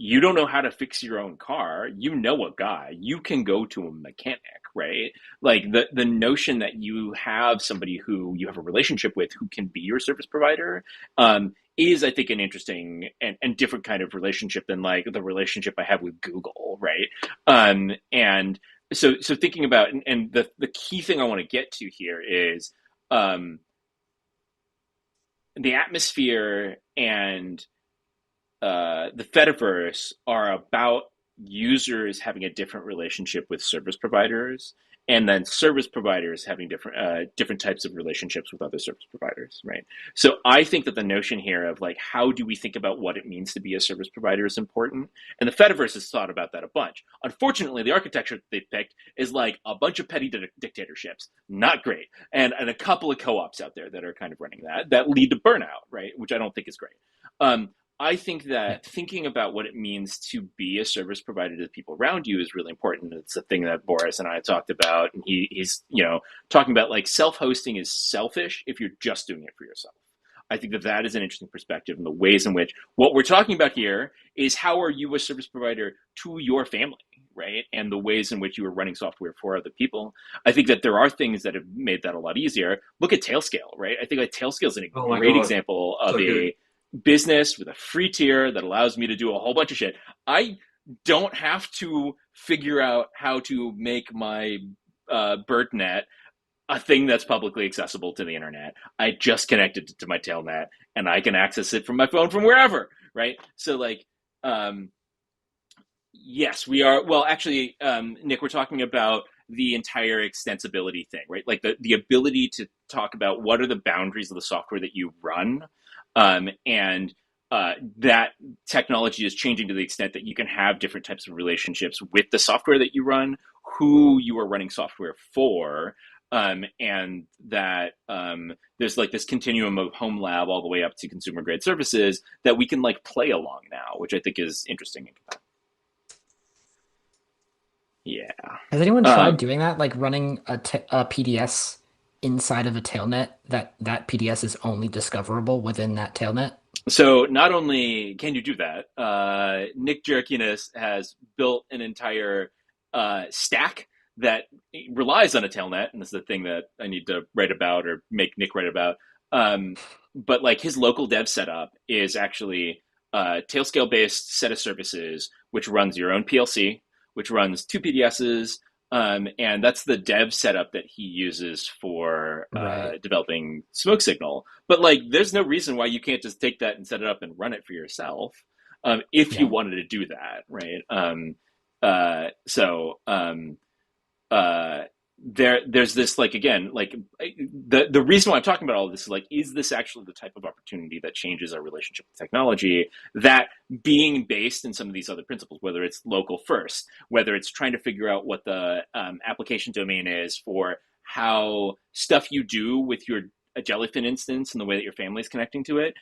you don't know how to fix your own car, you know a guy, you can go to a mechanic, right? Like the notion that you have somebody who you have a relationship with who can be your service provider is, I think, an interesting and different kind of relationship than like the relationship I have with Google, right? And so thinking about, and the key thing I want to get to here is the atmosphere and the Fediverse are about users having a different relationship with service providers, and then service providers having different types of relationships with other service providers, right? So I think that the notion here of like how do we think about what it means to be a service provider is important, and the Fediverse has thought about that a bunch. Unfortunately, the architecture that they picked is like a bunch of petty dictatorships, not great, and a couple of co-ops out there that are kind of running that lead to burnout, right? Which I don't think is great. I think that thinking about what it means to be a service provider to the people around you is really important. It's a thing that Boris and I talked about, and he's talking about like self-hosting is selfish if you're just doing it for yourself. I think that that is an interesting perspective, and the ways in which what we're talking about here is how are you a service provider to your family, right? And the ways in which you are running software for other people. I think that there are things that have made that a lot easier. Look at Tailscale, right? I think like Tailscale is a Oh my great God. example of So good. a business with a free tier that allows me to do a whole bunch of shit. I don't have to figure out how to make my BirdNet a thing that's publicly accessible to the internet. I just connected it to my tailnet and I can access it from my phone from wherever, right? So like, yes, we are. Well, actually, Nick, we're talking about the entire extensibility thing, right? Like the ability to talk about what are the boundaries of the software that you run, and that technology is changing to the extent that you can have different types of relationships with the software that you run, who you are running software for, and that there's like this continuum of home lab all the way up to consumer grade services that we can like play along now, which I think is interesting and compelling. Yeah. Has anyone tried Um, doing that? Like running a PDS inside of a tailnet that PDS is only discoverable within that tailnet? so not only can you do that, Nick Jarakinas has built an entire stack that relies on a tailnet, and this is the thing that I need to write about or make Nick write about. But like his local dev setup is actually a Tailscale based set of services, which runs your own PLC, which runs two PDSs, And that's the dev setup that he uses for Right. developing smoke signal. But like, there's no reason why you can't just take that and set it up and run it for yourself, if you Yeah. wanted to do that, right? Uh, there's this, like, again, like, the reason why I'm talking about all of this is like, is this actually the type of opportunity that changes our relationship with technology, that being based in some of these other principles, whether it's local first, whether it's trying to figure out what the application domain is for how stuff you do with your a jellyfin instance and the way that your family is connecting to it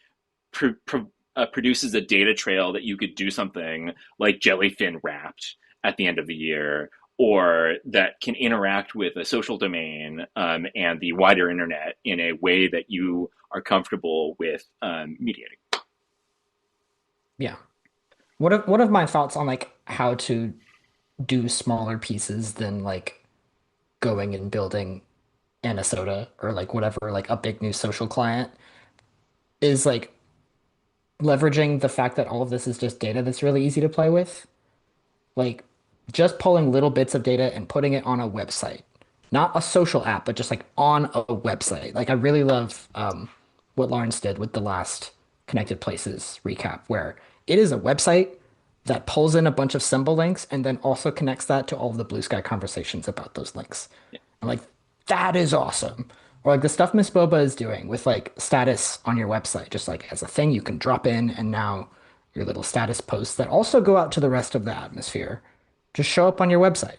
produces a data trail that you could do something like jellyfin wrapped at the end of the year, or that can interact with a social domain and the wider internet in a way that you are comfortable with mediating. Yeah. What of my thoughts on like how to do smaller pieces than like going and building Anasoda or like whatever, like a big new social client is like leveraging the fact that all of this is just data that's really easy to play with. Like just pulling little bits of data and putting it on a website. Not a social app, but just like on a website. Like I really love what Lawrence did with the last Connected Places recap, where it is a website that pulls in a bunch of symbol links and then also connects that to all of the Blue Sky conversations about those links. I'm like, that is awesome. Or like the stuff Miss Boba is doing with like status on your website, just like as a thing you can drop in, and now your little status posts that also go out to the rest of the atmosphere just show up on your website.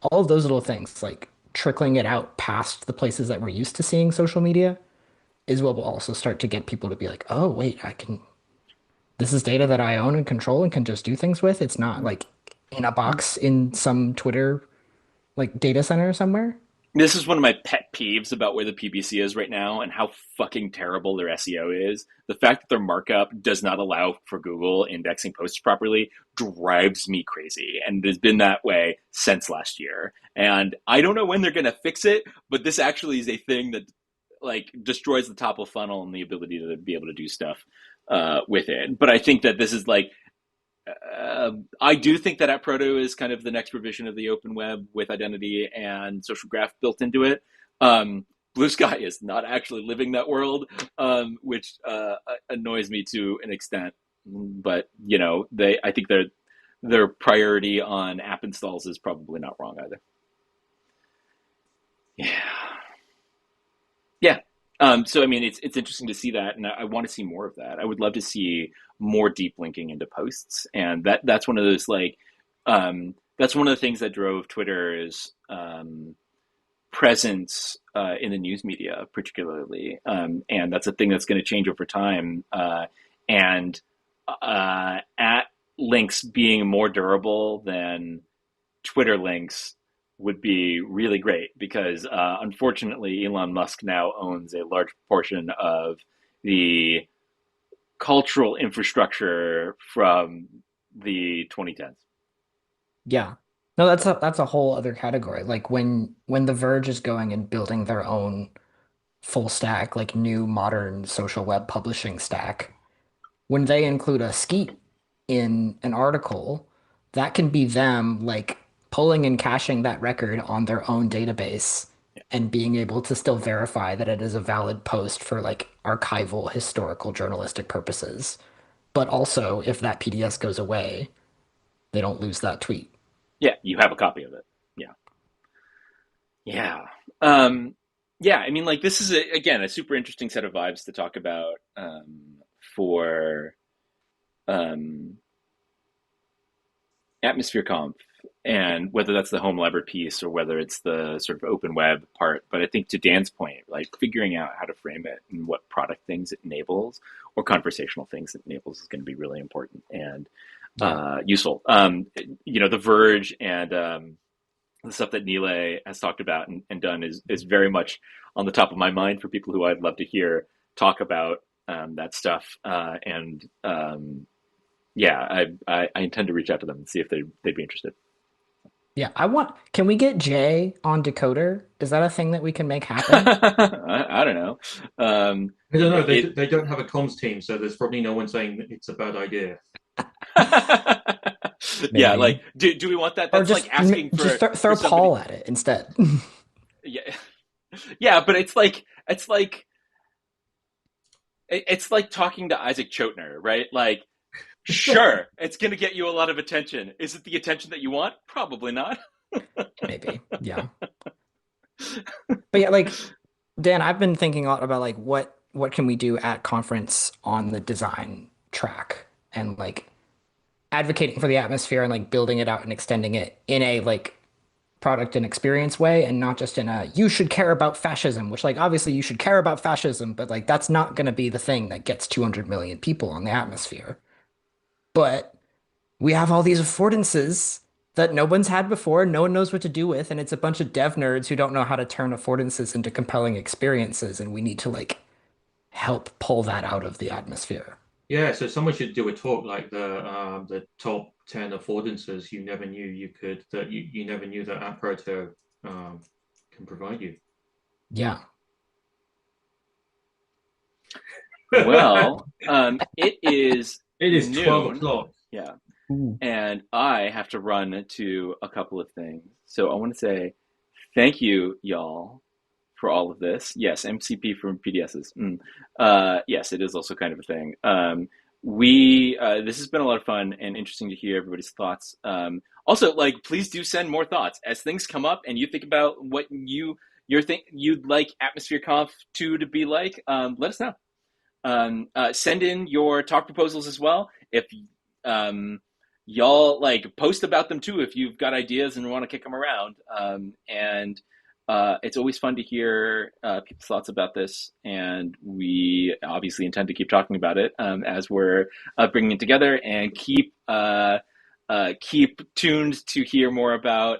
All of those little things, like trickling it out past the places that we're used to seeing social media, is what will also start to get people to be like, oh, wait, this is data that I own and control and can just do things with. It's not like in a box in some Twitter like data center somewhere. This is one of my pet peeves about where the PBC is right now and how fucking terrible their SEO is. The fact that their markup does not allow for Google indexing posts properly drives me crazy. And it has been that way since last year. And I don't know when they're going to fix it, but this actually is a thing that like destroys the top of funnel and the ability to be able to do stuff with it. But I think that this is like, I do think that ATProto is kind of the next revision of the open web with identity and social graph built into it. Blue Sky is not actually living that world, which annoys me to an extent. But you know, I think their priority on app installs is probably not wrong either. Yeah, yeah. So I mean, it's interesting to see that, and I want to see more of that. I would love to see more deep linking into posts, and that's one of those like that's one of the things that drove Twitter's presence in the news media, particularly, and that's a thing that's going to change over time. And at links being more durable than Twitter links would be really great because unfortunately Elon Musk now owns a large portion of the cultural infrastructure from the 2010s. Yeah. No, that's a whole other category. Like when The Verge is going and building their own full stack, like new modern social web publishing stack, when they include a skeet in an article, that can be them like pulling and caching that record on their own database and being able to still verify that it is a valid post for like archival historical journalistic purposes. But also, if that PDS goes away, they don't lose that tweet. Yeah, you have a copy of it. Yeah, yeah, um, yeah. I mean, like this is again a super interesting set of vibes to talk about for um, ATmosphereConf, and whether that's the home lever piece or whether it's the sort of open web part. But I think to Dan's point, like figuring out how to frame it and what product things it enables or conversational things it enables is going to be really important and useful. You know, The Verge and the stuff that Nile has talked about and done is very much on the top of my mind for people who I'd love to hear talk about that stuff. Yeah, I intend to reach out to them and see if they'd be interested. Yeah, can we get Jay on Decoder? Is that a thing that we can make happen? I don't know. I don't know. They don't have a comms team, so there's probably no one saying that it's a bad idea. Yeah, Maybe. like do we want that? Or That's like asking just for throw somebody. Paul at it instead. Yeah, yeah, but it's like talking to Isaac Chotiner, right? Like, sure, it's going to get you a lot of attention. Is it the attention that you want? Probably not. Maybe. Yeah. But yeah, like Dan, I've been thinking a lot about like what can we do at conference on the design track and like advocating for the atmosphere and like building it out and extending it in a like product and experience way and not just in a you should care about fascism, which like obviously you should care about fascism, but like that's not going to be the thing that gets 200 million people on the atmosphere. But we have all these affordances that no one's had before, no one knows what to do with, and it's a bunch of dev nerds who don't know how to turn affordances into compelling experiences, and we need to like help pull that out of the atmosphere. Yeah, so someone should do a talk like the top 10 affordances you never knew you could that you never knew that ATProto can provide you. Yeah. Well, it is It is 12 noon. o'clock. Yeah. Ooh. And I have to run to a couple of things. So I want to say thank you, y'all, for all of this. Yes, MCP from PDSs. Yes, it is also kind of a thing. We This has been a lot of fun and interesting to hear everybody's thoughts. Also, like, please do send more thoughts as things come up and you think about what you'd like AtmosphereConf 2 to be like. Let us know. Send in your talk proposals as well. If y'all like, post about them too if you've got ideas and want to kick them around. And it's always fun to hear people's thoughts about this, and we obviously intend to keep talking about it as we're bringing it together, and keep tuned to hear more about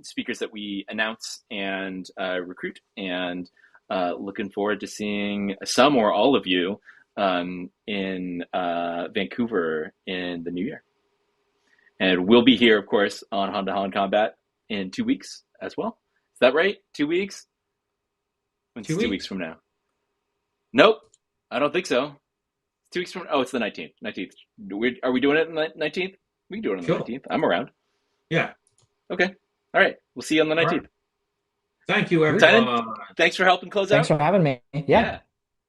speakers that we announce and recruit, and looking forward to seeing some or all of you in Vancouver in the new year. And we'll be here, of course, on Honda Holland Combat in 2 weeks as well. Is that right? 2 weeks? When's 2 weeks from now? Nope, I don't think so. 2 weeks from, oh, it's the 19th. 19th. Are we doing it on the 19th? We can do it on the 19th. I'm around. Yeah. Okay. All right. We'll see you on the 19th. Right. Thank you, everyone. Thanks for helping close Thanks out. for having me. Yeah.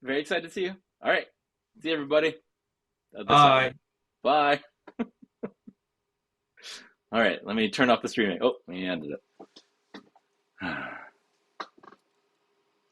Very excited to see you. All right. See you, everybody. Bye. Bye. All right. Let me turn off the streaming. Oh, we ended it.